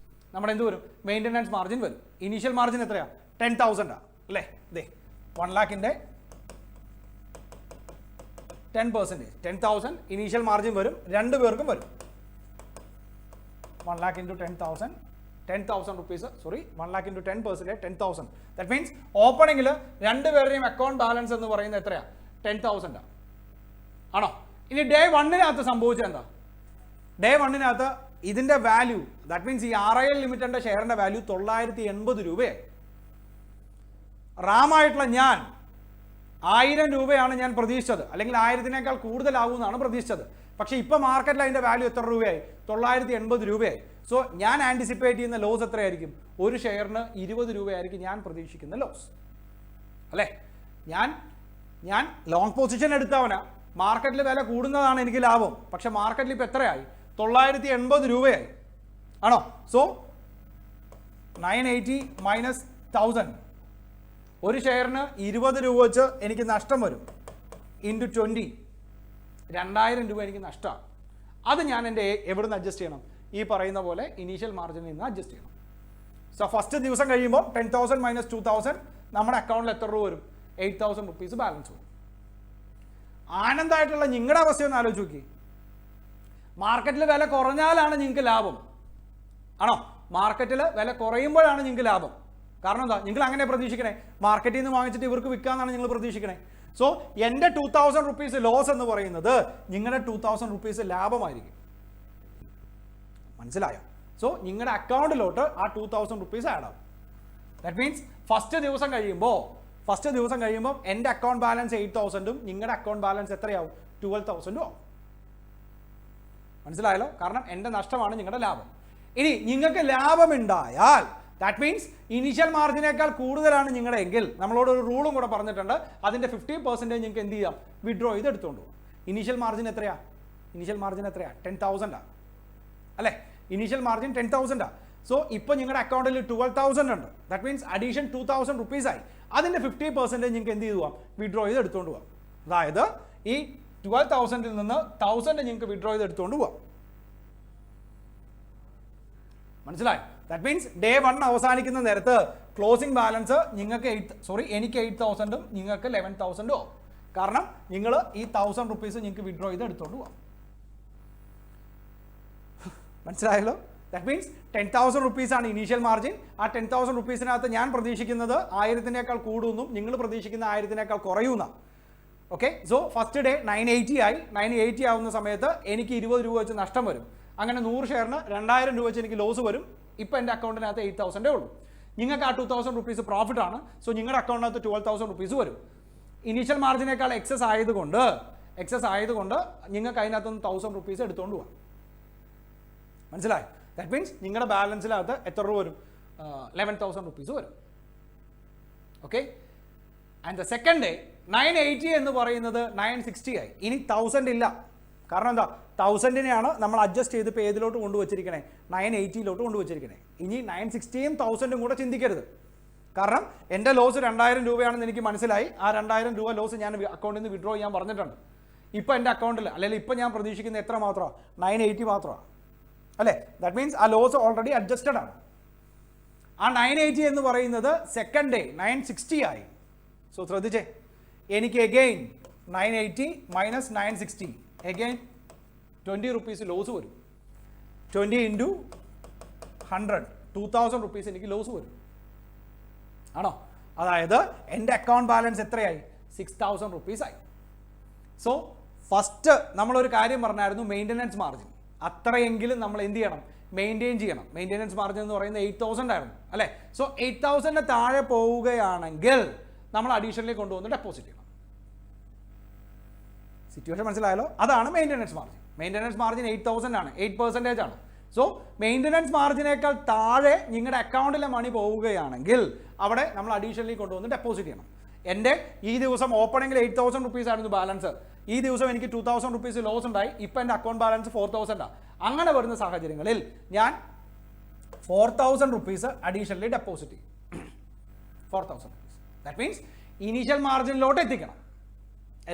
വരും? മെയിൻ്റനൻസ് മാർജിൻ വരും. ഇനീഷ്യൽ മാർജിൻ എത്രയാണ്? 10,000 ആണ് അല്ലേ? ഇതേ 1 lakhൻ്റെ 10%, 10,000 ഇനീഷ്യൽ മാർജിൻ വരും. രണ്ടു പേർക്കും വരും. 1 lakh into 10,000, 10,000 rupees, 1 lakh into 10%, 10,000. That means ഓപ്പണിംഗിൽ രണ്ടുപേരുടെയും അക്കൗണ്ട് ബാലൻസ് എന്ന് പറയുന്നത് എത്രയാണ്? 10,000 ആണോ? ഇനി ഡേ 1-നകത്ത് സംഭവിച്ചത് എന്താ? ഡേ 1-നകത്ത് ഇതിൻ്റെ വാല്യൂ, ദാറ്റ് മീൻസ് ഈ RIL ലിമിറ്റഡിൻ്റെ ഷെയറിൻ്റെ വാല്യൂ 980 രൂപയായി. റാമായിട്ടുള്ള ഞാൻ 1000 രൂപയാണ് ഞാൻ പ്രതീക്ഷിച്ചത്, അല്ലെങ്കിൽ 1000-നേക്കാൾ കൂടുതലാവുമെന്നാണ് പ്രതീക്ഷിച്ചത്. പക്ഷേ ഇപ്പോൾ മാർക്കറ്റിൽ അതിൻ്റെ വാല്യൂ എത്ര രൂപയായി? 980 രൂപയായി. സോ ഞാൻ ആൻറ്റിസിപ്പേറ്റ് ചെയ്യുന്ന ലോസ് എത്രയായിരിക്കും? ഒരു ഷെയറിന് 20 രൂപയായിരിക്കും ഞാൻ പ്രതീക്ഷിക്കുന്ന ലോസ് അല്ലേ? ഞാൻ ലോങ് പൊസിഷൻ എടുത്തവനാ. മാർക്കറ്റിൽ വില കൂടുന്നതാണ് എനിക്ക് ലാഭം. പക്ഷെ മാർക്കറ്റിൽ ഇപ്പോൾ എത്രയായി? 980 രൂപയായി ആണോ? സോ 980 മൈനസ് 1000, ഒരു ഷെയറിന് 20 രൂപ വെച്ച് എനിക്ക് നഷ്ടം വരും. ഇൻറ്റു 20, 2000 രൂപ എനിക്ക് നഷ്ടമാണ്. അത് ഞാൻ എൻ്റെ എവിടെ നിന്ന് അഡ്ജസ്റ്റ് ചെയ്യണം? ഈ പറയുന്ന പോലെ ഇനീഷ്യൽ മാർജിനിൽ നിന്ന് അഡ്ജസ്റ്റ് ചെയ്യണം. സോ ഫസ്റ്റ് ദിവസം കഴിയുമ്പോൾ 10,000 മൈനസ് 2,000 നമ്മുടെ അക്കൗണ്ടിൽ എത്ര രൂപ വരും? 8,000 റുപ്പീസ് ബാലൻസ് വരും. ആനന്ദമായിട്ടുള്ള നിങ്ങളുടെ അവസ്ഥയൊന്ന് ആലോചിച്ച് നോക്കി. മാർക്കറ്റിൽ വില കുറഞ്ഞാലാണ് നിങ്ങൾക്ക് ലാഭം ആണോ? മാർക്കറ്റിൽ വില കുറയുമ്പോഴാണ് നിങ്ങൾക്ക് ലാഭം. കാരണം എന്താ? നിങ്ങൾ അങ്ങനെ പ്രതീക്ഷിക്കണേ, മാർക്കറ്റിൽ നിന്ന് വാങ്ങിച്ചിട്ട് ഇവർക്ക് വിൽക്കാമെന്നാണ് നിങ്ങൾ പ്രതീക്ഷിക്കണേ. സോ എൻ്റെ 2,000 റുപ്പീസ് ലോസ് എന്ന് പറയുന്നത് നിങ്ങളുടെ 2,000 റുപ്പീസ് ലാഭമായിരിക്കും. മനസ്സിലായോ? സോ നിങ്ങളുടെ അക്കൗണ്ടിലോട്ട് ആ 2,000 റുപ്പീസ് ആഡ് ആവും. ദാറ്റ് മീൻസ് ഫസ്റ്റ് ദിവസം കഴിയുമ്പോൾ എൻ്റെ അക്കൗണ്ട് ബാലൻസ് 8,000ഉം നിങ്ങളുടെ അക്കൗണ്ട് ബാലൻസ് എത്രയാവും? 12,000ഉം ആവും. മനസ്സിലായല്ലോ? കാരണം എൻ്റെ നഷ്ടമാണ് നിങ്ങളുടെ ലാഭം. ഇനി നിങ്ങൾക്ക് ലാഭമുണ്ടായാൽ ദാറ്റ് മീൻസ് ഇനീഷ്യൽ മാർജിനേക്കാൾ കൂടുതലാണ് നിങ്ങളുടെ എങ്കിൽ നമ്മളോട് ഒരു റൂളും കൂടെ പറഞ്ഞിട്ടുണ്ട്. അതിൻ്റെ 50% നിങ്ങൾക്ക് എന്ത് ചെയ്യാം? വിഡ്രോ ചെയ്ത് എടുത്തുകൊണ്ട് പോകും. ഇനീഷ്യൽ മാർജിൻ എത്രയാ? 10,000 അല്ലേ? Initial margin 10,000. സോ ഇപ്പോൾ നിങ്ങളുടെ അക്കൗണ്ടിൽ 12,000 ഉണ്ട്. ദാറ്റ് മീൻസ് അഡീഷൻ 2,000 rupees ആയി. അതിൻ്റെ 50% നിങ്ങൾക്ക് എന്ത് ചെയ്തു പോവാം? വിഡ്രോ ചെയ്ത് എടുത്തുകൊണ്ട് പോവാം. അതായത് ഈ 12,000-ൽ നിന്ന് 1,000 നിങ്ങൾക്ക് വിഡ്രോ ചെയ്ത് എടുത്തുകൊണ്ട് പോവാം. മനസ്സിലായി? ദാറ്റ് മീൻസ് ഡേ 1 അവസാനിക്കുന്ന നേരത്ത് ക്ലോസിംഗ് ബാലൻസ് നിങ്ങൾക്ക് എനിക്ക് 8,000-ഉം നിങ്ങൾക്ക് 11,000-ഉം ആവും. കാരണം നിങ്ങൾ ഈ 1,000 rupees നിങ്ങൾക്ക് വിഡ്രോ ചെയ്ത് എടുത്തുകൊണ്ട് പോവാം. മനസ്സിലായല്ലോ? ദാറ്റ് മീൻസ് 10,000 rupees ആണ് ഇനീഷ്യൽ മാർജിൻ. ആ 10,000 rupees-നകത്ത് ഞാൻ പ്രതീക്ഷിക്കുന്നത് 1000-നേക്കാൾ കൂടുന്നു, നിങ്ങൾ പ്രതീക്ഷിക്കുന്ന 1000-നേക്കാൾ കുറയുന്ന. ഓക്കെ, സോ ഫസ്റ്റ് ഡേ 980 ആയി. 980 ആവുന്ന സമയത്ത് എനിക്ക് 20 രൂപ വെച്ച് നഷ്ടം വരും. അങ്ങനെ 100 ഷെയറിന് 2,000 രൂപ വെച്ച് എനിക്ക് ലോസ് വരും. ഇപ്പോൾ എൻ്റെ അക്കൗണ്ടിനകത്ത് 8,000 ഉള്ളൂ. നിങ്ങൾക്ക് ആ 2,000 rupees പ്രോഫിറ്റ് ആണ്. സോ നിങ്ങളുടെ അക്കൗണ്ടിനകത്ത് 12,000 rupees വരും. ഇനീഷ്യൽ മാർജിനേക്കാൾ എക്സസ് ആയതുകൊണ്ട് നിങ്ങൾക്ക് അതിനകത്തുനിന്ന് 1,000 rupees എടുത്തുകൊണ്ട് പോകാം. മനസ്സിലായി? ദാറ്റ് മീൻസ് നിങ്ങളുടെ ബാലൻസിനകത്ത് എത്ര രൂപ വരും? 11,000 rupees വരും. Okay, and the second day 980 എന്ന് പറയുന്നത് 960 ആയി. ഇനി 1,000 ഇല്ല. കാരണം എന്താ? 1,000-നെയാണ് നമ്മൾ അഡ്ജസ്റ്റ് ചെയ്ത് ഇപ്പോൾ ഏതിലോട്ട് കൊണ്ടുവച്ചിരിക്കണേ? 980-ലോട്ട് കൊണ്ടുവച്ചിരിക്കണേ. ഇനി 960-ഉം 1,000-ഉം കൂടെ ചിന്തിക്കരുത്. കാരണം എൻ്റെ ലോസ് 2,000 രൂപയാണെന്ന് എനിക്ക് മനസ്സിലായി. ആ 2,000 രൂപ ലോസ് ഞാൻ അക്കൗണ്ടിൽ നിന്ന് വിഡ്രോ ചെയ്യാൻ പറഞ്ഞിട്ടുണ്ട്. ഇപ്പോൾ എൻ്റെ അക്കൗണ്ടിൽ അല്ലെങ്കിൽ ഇപ്പോൾ ഞാൻ പ്രതീക്ഷിക്കുന്ന എത്ര മാത്രമാണ്? 980 മാത്രമാണ് അല്ലേ? ദാറ്റ് മീൻസ് ആ ലോസ് ഓൾറെഡി അഡ്ജസ്റ്റഡ് ആണ്. ആ 980 എന്ന് പറയുന്നത് സെക്കൻഡ് ഡേ 960 ആയി. സോ ശ്രദ്ധിച്ചേ, എനിക്ക് again 980 minus 960 again 20 rupees loss വരും. 20 into 100 2,000 rupees എനിക്ക് ലോസ് വരും. ആണോ? അതായത് എൻ്റെ അക്കൗണ്ട് ബാലൻസ് എത്രയായി? 6,000 rupees ആയി. സോ ഫസ്റ്റ് നമ്മളൊരു കാര്യം പറഞ്ഞായിരുന്നു, മെയിൻ്റനൻസ് മാർജിൻ അത്രയെങ്കിലും നമ്മൾ എന്ത് ചെയ്യണം? മെയിൻറ്റെയിൻ ചെയ്യണം. മെയിൻ്റനൻസ് മാർജിൻ എന്ന് പറയുന്നത് 8,000 ആയിരുന്നു അല്ലേ? സോ 8,000-ന് താഴെ പോവുകയാണെങ്കിൽ നമ്മൾ അഡീഷണലി കൊണ്ടുവന്ന് ഡെപ്പോസിറ്റ് ചെയ്യണം. സിറ്റുവേഷൻ മനസ്സിലായല്ലോ? അതാണ് മെയിൻ്റനൻസ് മാർജിൻ. മെയിൻ്റനൻസ് മാർജിൻ 8,000 ആണ്, 8% ആണ്. സോ മെയിൻ്റനൻസ് മാർജിനേക്കാൾ താഴെ നിങ്ങളുടെ അക്കൗണ്ടിലെ മണി പോവുകയാണെങ്കിൽ അവിടെ നമ്മൾ അഡീഷണലി കൊണ്ടുവന്ന് ഡെപ്പോസിറ്റ് ചെയ്യണം. എൻ്റെ ഈ ദിവസം ഓപ്പണിംഗിൽ 8,000 rupees ആയിരുന്നു ബാലൻസ്. ഈ ദിവസം എനിക്ക് 2,000 rupees ലോസ് ഉണ്ടായി. ഇപ്പോൾ എൻ്റെ അക്കൗണ്ട് ബാലൻസ് 4,000 ആണ്. അങ്ങനെ വരുന്ന സാഹചര്യങ്ങളിൽ ഞാൻ 4,000 rupees അഡീഷണലി ഡെപ്പോസിറ്റ് ചെയ്യും. 4,000 rupees. ദാറ്റ് മീൻസ് ഇനീഷ്യൽ മാർജിനിലോട്ട് എത്തിക്കണം.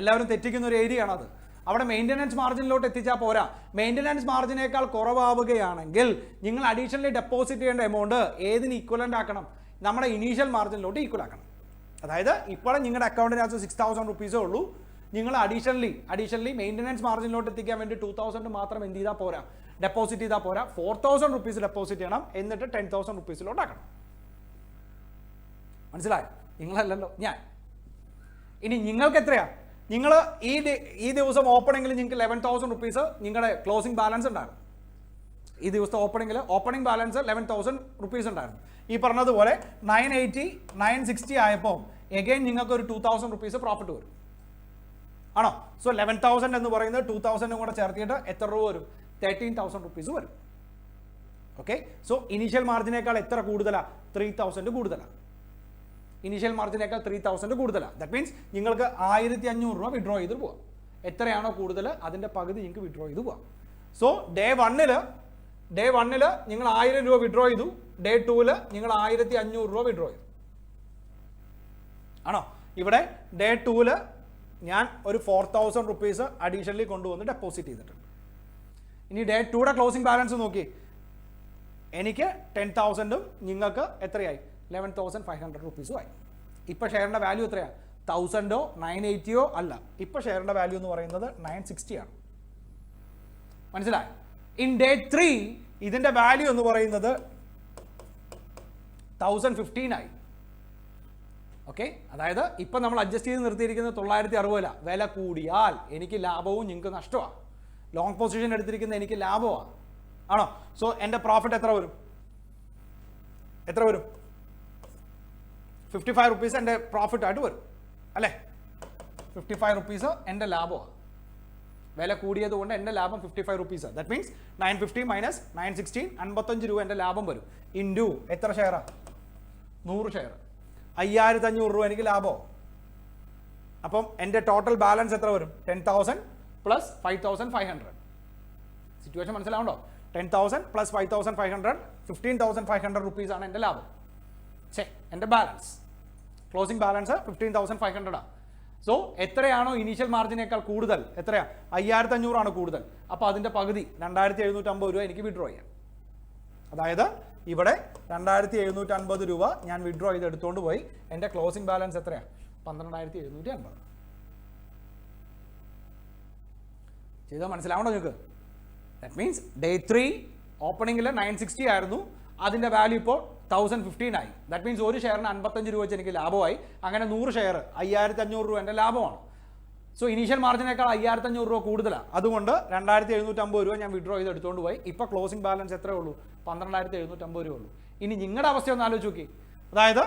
എല്ലാവരും തെറ്റിക്കുന്ന ഒരു ഏരിയ ആണത്. അവിടെ മെയിൻ്റനൻസ് മാർജിനിലോട്ട് എത്തിച്ചാൽ പോരാ. മെയിൻ്റനൻസ് മാർജിനേക്കാൾ കുറവാവുകയാണെങ്കിൽ നിങ്ങൾ അഡീഷണലി ഡെപ്പോസിറ്റ് ചെയ്യേണ്ട എമൗണ്ട് ഏതിന് ഈക്വലൻ്റ് ആക്കണം? നമ്മുടെ ഇനീഷ്യൽ മാർജിനിലോട്ട് ഈക്വൽ ആക്കണം. അതായത് ഇപ്പോഴും നിങ്ങളുടെ അക്കൗണ്ടിനകത്ത് 6,000 rupees ഉള്ളൂ. നിങ്ങൾ അഡീഷണലി മെയിൻ്റനൻസ് മാർജിനിലോട്ട് എത്തിക്കാൻ വേണ്ടി 2,000 മാത്രം എന്ത് ചെയ്താൽ പോരാ? ഡെപ്പോസിറ്റ് ചെയ്താൽ പോരാ. 4,000 rupees ഡെപ്പോസിറ്റ് ചെയ്യണം. എന്നിട്ട് 10,000 rupees-ലോട്ട് ആക്കണം. മനസ്സിലായോ? നിങ്ങളല്ലല്ലോ, ഞാൻ. ഇനി നിങ്ങൾക്ക് എത്രയാണ്? നിങ്ങൾ ഈ ദിവസം ഓപ്പണിംഗിൽ നിങ്ങൾക്ക് 11,000 rupees നിങ്ങളുടെ ക്ലോസിംഗ് ബാലൻസ് ഉണ്ടായിരുന്നു. ഈ ദിവസത്തെ ഓപ്പണിംഗ് ബാലൻസ് 11,000 rupees ഉണ്ടായിരുന്നു. ഈ പറഞ്ഞതുപോലെ 980 960 ആയപ്പോൾ എഗെയിൻ നിങ്ങൾക്ക് ഒരു 2,000 rupees പ്രോഫിറ്റ് വരും. ആണോ? സോ 11,000 എന്ന് പറയുന്നത് 2,000 കൂടെ ചേർത്തിട്ട് എത്ര രൂപ വരും? 13,000 rupees വരും. ഓക്കെ, സോ ഇനീഷ്യൽ മാർജിനേക്കാൾ എത്ര കൂടുതലാണ്? 3,000 കൂടുതലാണ്. ഇനീഷ്യൽ മാർജിനേക്കാൾ 3,000 കൂടുതലാണ്. ദാറ്റ് മീൻസ് നിങ്ങൾക്ക് 1,500 രൂപ വിഡ്രോ ചെയ്ത് പോവാം. എത്രയാണോ കൂടുതൽ അതിൻ്റെ പകുതി നിങ്ങൾക്ക് വിഡ്രോ ചെയ്ത് പോവാം. സോ ഡേ വണ്ണിൽ നിങ്ങൾ 1,000 രൂപ വിഡ്രോ ചെയ്തു. ഡേ 2-ൽ നിങ്ങൾ 1,500 രൂപ വിഡ്രോ ചെയ്തു. ആണോ? ഇവിടെ ഡേ 2-ൽ ഞാൻ ഒരു 4,000 rupees അഡീഷണലി കൊണ്ടുവന്ന് ഡെപ്പോസിറ്റ് ചെയ്തിട്ടുണ്ട്. ഇനി ഡേ 2-ടെ ക്ലോസിംഗ് ബാലൻസ് നോക്കി. എനിക്ക് 10,000-ഉം നിങ്ങൾക്ക് എത്രയായി? 11,500 rupees ആയി. ഇപ്പോൾ ഷെയറിൻ്റെ വാല്യൂ എത്രയാണ്? 1,000-ഓ 980-യോ അല്ല. ഇപ്പോൾ ഷെയറിൻ്റെ വാല്യൂ എന്ന് പറയുന്നത് 960 ആണ്. മനസ്സിലായി? ഇൻ ഡേ 3 ഇതിൻ്റെ വാല്യൂ എന്ന് പറയുന്നത് 1,015 ആയി. ഓക്കെ, അതായത് ഇപ്പം നമ്മൾ അഡ്ജസ്റ്റ് ചെയ്ത് നിർത്തിയിരിക്കുന്നത് 960 വില കൂടിയാൽ എനിക്ക് ലാഭവും നിങ്ങൾക്ക് നഷ്ടമാണ്. ലോങ് പൊസിഷൻ എടുത്തിരിക്കുന്ന എനിക്ക് ലാഭമാണ്. ആണോ? സോ എൻ്റെ പ്രോഫിറ്റ് എത്ര വരും? 55 rupees എൻ്റെ പ്രോഫിറ്റ് ആയിട്ട് വരും അല്ലേ? 55 rupees എൻ്റെ ലാഭമാണ്. വില കൂടിയത് കൊണ്ട് എൻ്റെ ലാഭം 55 റുപ്പീസ്. ദാറ്റ് മീൻസ് 950 മൈനസ് 916 55 രൂപ എൻ്റെ ലാഭം വരും. ഇൻറ്റു എത്ര ഷെയറാണ്? 100 ഷെയർ. 5500 രൂപ എനിക്ക് ലാഭമോ? അപ്പം എൻ്റെ ടോട്ടൽ ബാലൻസ് എത്ര വരും? 10,000 പ്ലസ് 5,500. സിറ്റുവേഷൻ മനസ്സിലാവുണ്ടോ? 10,000 പ്ലസ് 5,500 15,500 റുപ്പീസാണ് എൻ്റെ ലാഭം. എൻ്റെ ബാലൻസ്, ക്ലോസിംഗ് ബാലൻസ് 15,500 ആണ്. സോ എത്രയാണോ ഇനീഷ്യൽ മാർജിനേക്കാൾ കൂടുതൽ, എത്രയാ? 5,500 ആണ് കൂടുതൽ. അപ്പോൾ അതിൻ്റെ പകുതി 2,750 രൂപ എനിക്ക് വിഡ്രോ ചെയ്യാം. അതായത് ഇവിടെ 2,750 രൂപ ഞാൻ വിഡ്രോ ചെയ്ത് എടുത്തുകൊണ്ട് പോയി. എൻ്റെ ക്ലോസിംഗ് ബാലൻസ് എത്രയാണ്? 12,750. ചെയ്താൽ മനസ്സിലാവണോ നിങ്ങൾക്ക്? ദാറ്റ് മീൻസ് ഡേ 3 ഓപ്പണിങ്ങിൽ 960 ആയിരുന്നു, അതിൻ്റെ വാല്യൂ ഇപ്പോൾ 1,015 ആയി. ദാറ്റ് മീൻസ് ഒരു ഷെയറിന് 55 രൂപ വെച്ച് എനിക്ക് ലാഭമായി. അങ്ങനെ 100 ഷെയർ 5,500 രൂപ എൻ്റെ ലാഭമാണ്. സോ ഇനീഷ്യൽ മാർജിനേക്കാൾ 5,500 രൂപ കൂടുതലാണ്. അതുകൊണ്ട് 2,750 രൂപ ഞാൻ വിഡ്രോ ചെയ്ത് എടുത്തുകൊണ്ട് പോയി. ഇപ്പോൾ ക്ലോസിംഗ് ബാലൻസ് എത്രയേ ഉള്ളൂ? 12,750 രൂപ ഉള്ളൂ. ഇനി നിങ്ങളുടെ അവസ്ഥ ഒന്ന് ആലോചിച്ച് നോക്കി. അതായത്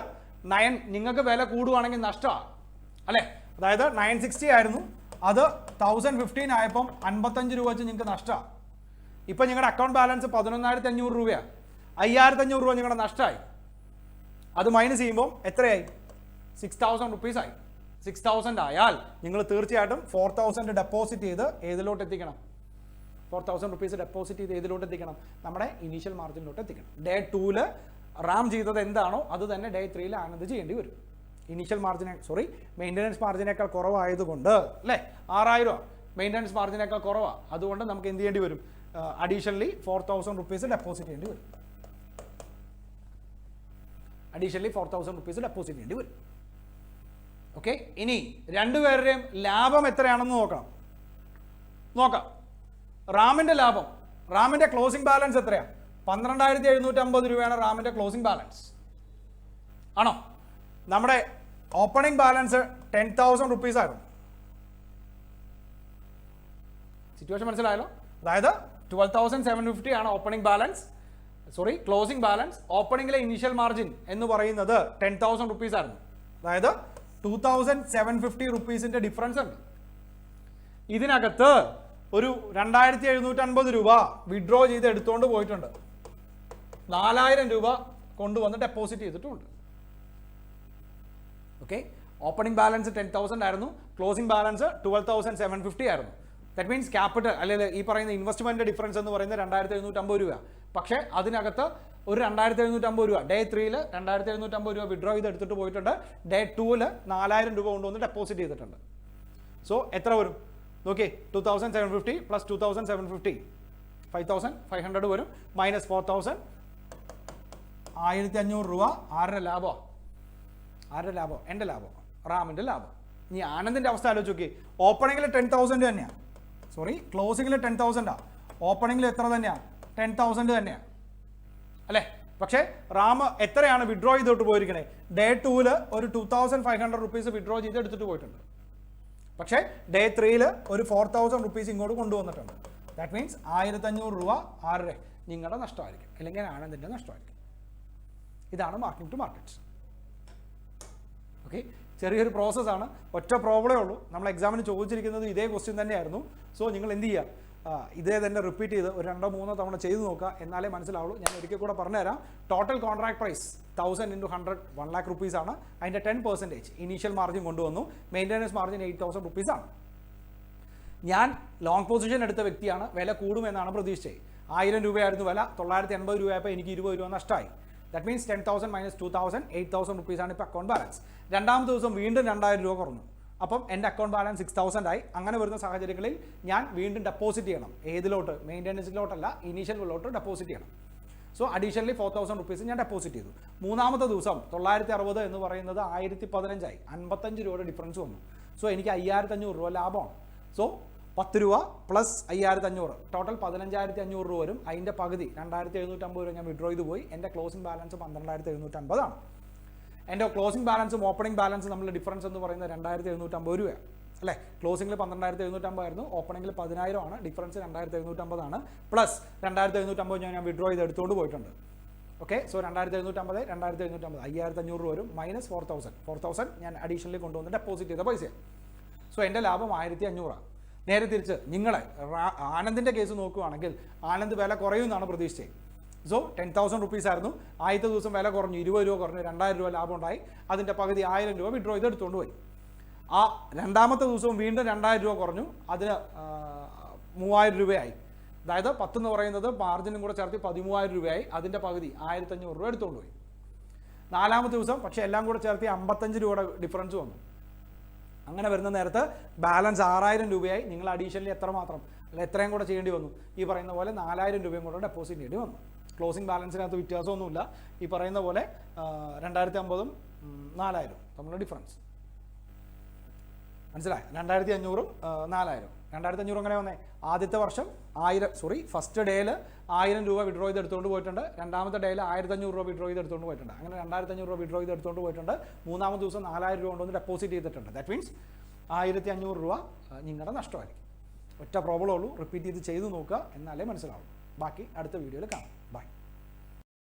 നിങ്ങൾക്ക് വില കൂടുവാണെങ്കിൽ നഷ്ടമാണ് അല്ലേ? അതായത് 960 ആയിരുന്നു, അത് 1,015 ആയപ്പം 55 രൂപ വെച്ച് നിങ്ങൾക്ക് നഷ്ടമാണ്. ഇപ്പം നിങ്ങളുടെ അക്കൗണ്ട് ബാലൻസ് 11,500 രൂപയാണ്. 5,500 രൂപ നിങ്ങളുടെ നഷ്ടമായി. അത് മൈനസ് ചെയ്യുമ്പോൾ എത്രയായി? 6,000 റുപ്പീസ് ആയി. 6,000 ആയാൽ നിങ്ങൾ തീർച്ചയായിട്ടും 4,000 ഡെപ്പോസിറ്റ് ചെയ്ത് ഏതിലോട്ട് എത്തിക്കണം? 4,000 റുപ്പീസ് ഡെപ്പോസിറ്റ് ചെയ്ത് ഏതിലോട്ട് എത്തിക്കണം? നമ്മുടെ ഇനീഷ്യൽ മാർജിനിലോട്ട് എത്തിക്കണം. ഡേ 2 റാം ചെയ്തത് എന്താണോ അത് തന്നെ ഡേ 3 ആനന്ദ് ചെയ്യേണ്ടി വരും. ഇനീഷ്യൽ മെയിൻ്റനൻസ് മാർജിനേക്കാൾ കുറവായതുകൊണ്ട് അല്ലേ? 6,000 രൂപ മെയിൻ്റനൻസ് മാർജിനേക്കാൾ കുറവാണ്. അതുകൊണ്ട് നമുക്ക് എന്ത് ചെയ്യേണ്ടി വരും? അഡീഷണലി 4,000 റുപ്പീസ് ഡെപ്പോസിറ്റ് ചെയ്യേണ്ടി വരും. ഓക്കെ, ഇനി രണ്ടുപേരുടെയും ലാഭം എത്രയാണെന്ന് നോക്കാം. റാമിന്റെ ലാഭം, റാമിന്റെ ക്ലോസിംഗ് ബാലൻസ് എത്രയാണ്? 12,750 രൂപയാണ് റാമിന്റെ ക്ലോസിംഗ് ബാലൻസ്. ആണോ? നമ്മുടെ ഓപ്പണിംഗ് ബാലൻസ് 10,000 റുപ്പീസ് ആയിരുന്നു. സിറ്റുവേഷൻ മനസ്സിലായല്ലോ? അതായത് 12,750 ആണ് ഓപ്പണിംഗ് ബാലൻസ്, ക്ലോസിംഗ് ബാലൻസ്. ഓപ്പണിംഗിലെ ഇനീഷ്യൽ മാർജിൻ എന്ന് പറയുന്നത് 10,000 റുപ്പീസ് ആയിരുന്നു. അതായത് 2,750 റുപ്പീസിന്റെ ഡിഫറൻസ് ഉണ്ട്. ഇതിനകത്ത് ഒരു 2,750 രൂപ വിഡ്രോ ചെയ്ത് എടുത്തുകൊണ്ട് പോയിട്ടുണ്ട്. 4,000 രൂപ കൊണ്ടുവന്ന് ഡെപ്പോസിറ്റ് ചെയ്തിട്ടുമുണ്ട്. ഓക്കെ, ഓപ്പണിംഗ് ബാലൻസ് 10,000 ആയിരുന്നു, ക്ലോസിംഗ് ബാലൻസ് 12,750 ആയിരുന്നു. ദാറ്റ് മീൻസ് ക്യാപിറ്റൽ അല്ലെങ്കിൽ ഈ പറയുന്ന ഇൻവെസ്റ്റ്മെന്റ് ഡിഫറൻസ് എന്ന് പറയുന്നത് 2,750 രൂപ. പക്ഷേ അതിനകത്ത് ഒരു 2,750 രൂപ ഡേ 3 2,750 രൂപ വിഡ്രോ ചെയ്ത് എടുത്തിട്ട് പോയിട്ടുണ്ട്. ഡേ 2 4,000 രൂപ കൊണ്ടുവന്ന് ഡെപ്പോസിറ്റ് ചെയ്തിട്ടുണ്ട്. സോ എത്ര വരും നോക്കി? 2,750 പ്ലസ് 2,750 5,500 വരും. മൈനസ് 4,000 1,500 രൂപ. ആരുടെ ലാഭമാണ്? എൻ്റെ ലാഭം, റാമിൻ്റെ ലാഭം. ഇനി ആനന്ദിൻ്റെ അവസ്ഥ ആലോചിച്ച് നോക്കി. ഓപ്പണിങ്ങിൽ 10,000 തന്നെയാണ്, ക്ലോസിങ്ങിൽ 10,000 ഓപ്പണിങ്ങിൽ എത്ര തന്നെയാണ്? 10,000 തന്നെയാണ് അല്ലേ? പക്ഷേ റാം എത്രയാണ് വിഡ്രോ ചെയ്തിട്ട് പോയിരിക്കണേ? ഡേ 2 ഒരു 2,500 റുപ്പീസ് വിഡ്രോ ചെയ്ത് എടുത്തിട്ട് പോയിട്ടുണ്ട്. പക്ഷേ ഡേ 3 ഒരു 4,000 റുപ്പീസ് ഇങ്ങോട്ട് കൊണ്ടുവന്നിട്ടുണ്ട്. ദാറ്റ് മീൻസ് 1,500 രൂപ ആരുടെ? നിങ്ങളുടെ നഷ്ടമായിരിക്കും, അല്ലെങ്കിൽ ആനന്ദിൻ്റെ നഷ്ടമായിരിക്കും. ഇതാണ് മാർക്കിംഗ് ടു മാർക്കറ്റ്സ്. ഓക്കെ, ചെറിയൊരു പ്രോസസ്സാണ്, ഒറ്റ പ്രോബ്ലമേ ഉള്ളൂ. നമ്മൾ എക്സാമിന് ചോദിച്ചിരിക്കുന്നത് ഇതേ ക്വസ്റ്റ്യൻ തന്നെയായിരുന്നു. സോ നിങ്ങൾ എന്ത് ചെയ്യുക? ഇതേ തന്നെ റിപ്പീറ്റ് ചെയ്ത് ഒരു 2-3 തവണ ചെയ്ത് നോക്കുക, എന്നാലേ മനസ്സിലാവുള്ളൂ. ഞാൻ ഒരിക്കൽ കൂടെ പറഞ്ഞുതരാം. Total contract price 1,000 × 100 1 lakh rupees ആണ്. അതിൻ്റെ 10% ഇനീഷ്യൽ മാർജിൻ കൊണ്ടുവന്നു. മെയിൻ്റനൻസ് മാർജിൻ 8,000 റുപ്പീസ് ആണ്. ഞാൻ ലോങ് പൊസിഷൻ എടുത്ത വ്യക്തിയാണ്. വില കൂടുമെന്നാണ് പ്രതീക്ഷിച്ചത്. 1,000 രൂപയായിരുന്നു വില, 980 രൂപയായപ്പോൾ എനിക്ക് 20 രൂപ നഷ്ടമായി. ദാറ്റ് മീൻസ് 10,000 മൈനസ് 2,000 8,000 റുപ്പീസാണ് ഇപ്പോൾ അക്കൗണ്ട് ബാലൻസ്. രണ്ടാമത്തെ ദിവസം വീണ്ടും 2,000 രൂപ കുറഞ്ഞു. അപ്പം എൻ്റെ അക്കൗണ്ട് ബാലൻസ് 6,000 ആയി. അങ്ങനെ വരുന്ന സാഹചര്യങ്ങളിൽ ഞാൻ വീണ്ടും ഡെപ്പോസിറ്റ് ചെയ്യണം. ഏതിലോട്ട്? മെയിൻ്റനൻസിലോട്ടല്ല, ഇനീഷ്യലിലോട്ട് ഡെപ്പോസിറ്റ് ചെയ്യണം. സോ അഡീഷണലി 4,000 റുപ്പീസ് ഞാൻ ഡെപ്പോസിറ്റ് ചെയ്തു. മൂന്നാമത്തെ ദിവസം 960 എന്ന് പറയുന്നത് 1,015 ആയി. 55 രൂപയുടെ ഡിഫറൻസ് വന്നു. സോ എനിക്ക് 5,500 രൂപ ലാഭമാണ്. സോ 10 രൂപ പ്ലസ് 5,500 ടോട്ടൽ 15,500 രൂപ വരും. അതിൻ്റെ പകുതി 2,750 രൂപ ഞാൻ വിഡ്രോ ചെയ്ത് പോയി. എൻ്റെ ക്ലോസിംഗ് ബാലൻസ് 12,750 ആണ്. എൻ്റെ ക്ലോസിംഗ് ബാലൻസും ഓപ്പണിംഗ് ബാലൻസും തമ്മിലുള്ള ഡിഫറൻസ് എന്ന് പറയുന്നത് 2,750 രൂപയാണ് അല്ലേ? ക്ലോസിംഗിൽ 12,750 ആയിരുന്നു, ഓപ്പണിംഗിൽ 10,000 ആണ്. ഡിഫറൻസ് 2,750 ആണ്. പ്ലസ് 2,750 ഞാൻ വിഡ്രോ ചെയ്ത് എടുത്തുകൊണ്ട് പോയിട്ടുണ്ട്. ഓക്കെ, സോ 2,750 5,500 രൂപ വരും. മൈനസ് 4,000 ഞാൻ അഡീഷണലി കൊണ്ടുവന്ന് ഡെപ്പോസിറ്റ് ചെയ്ത പൈസ. സോ എൻ്റെ ലാഭം 1,500 ആണ്. നേരെ തിരിച്ച് നിങ്ങളെ ആനന്ദിൻ്റെ കേസ് നോക്കുകയാണെങ്കിൽ ആനന്ദ് വില കുറയുമെന്നാണ് പ്രതീക്ഷിച്ചത്. സോ 10,000 റുപ്പീസ് ആയിരുന്നു. ആദ്യത്തെ ദിവസം വില കുറഞ്ഞു, 20 രൂപ കുറഞ്ഞു, 2000 രൂപ ലാഭം ഉണ്ടായി. അതിൻ്റെ പകുതി 1000 രൂപ വിഡ്രോ ചെയ്ത് എടുത്തുകൊണ്ട് പോയി. ആ രണ്ടാമത്തെ ദിവസവും വീണ്ടും 2000 രൂപ കുറഞ്ഞു, അതിന് 3000 രൂപയായി. അതായത് 10 എന്ന് പറയുന്നത് മാർജിനും കൂടെ ചേർത്ത് 13,000 രൂപയായി. അതിൻ്റെ പകുതി 1500 രൂപ എടുത്തുകൊണ്ട് പോയി. നാലാമത്തെ ദിവസം പക്ഷേ എല്ലാം കൂടെ ചേർത്ത് 55 രൂപയുടെ ഡിഫറൻസ് വന്നു. അങ്ങനെ വരുന്ന നേരത്ത് ബാലൻസ് 6000 രൂപയായി. നിങ്ങൾ അഡീഷണലി എത്രമാത്രം അല്ല എത്രയും കൂടെ ചെയ്യേണ്ടി വന്നു? ഈ പറയുന്ന പോലെ 4000 രൂപയും കൂടെ ഡെപ്പോസിറ്റ് ചെയ്യേണ്ടി വന്നു. ക്ലോസിംഗ് ബാലൻസിനകത്ത് വ്യത്യാസമൊന്നുമില്ല. ഈ പറയുന്ന പോലെ 2050ഉം 4000 തമ്മിലുള്ള ഡിഫറൻസ് മനസ്സിലായി. 2500ഉം 4000. 2500 അങ്ങനെ വന്നേ? ആദ്യത്തെ വർഷം ഫസ്റ്റ് ഡേയിൽ 1000 രൂപ വിഡ്രോ ചെയ്ത് എടുത്തുകൊണ്ട് പോയിട്ടുണ്ട്. രണ്ടാമത്തെ ഡേയിൽ 1500 രൂപ വിഡ്രോ ചെയ്ത് എടുത്തുകൊണ്ട് പോയിട്ടുണ്ട്. അങ്ങനെ 2500 രൂപ വിഡ്രോ ചെയ്ത് എടുത്തുകൊണ്ട് പോയിട്ടുണ്ട്. മൂന്നാമത്തെ ദിവസം 4000 രൂപ കൊണ്ടുവന്ന് ഡെപ്പോസിറ്റ് ചെയ്തിട്ടുണ്ട്. ദാറ്റ് മീൻസ് 1500 രൂപ നിങ്ങളുടെ നഷ്ടമായിരിക്കും. ഒറ്റ പ്രോബ്ലമേ ഉള്ളൂ. റിപ്പീറ്റ് ചെയ്ത് നോക്കുക, എന്നാലേ മനസ്സിലാവും. ബാക്കി അടുത്ത വീഡിയോയിൽ കാണാം.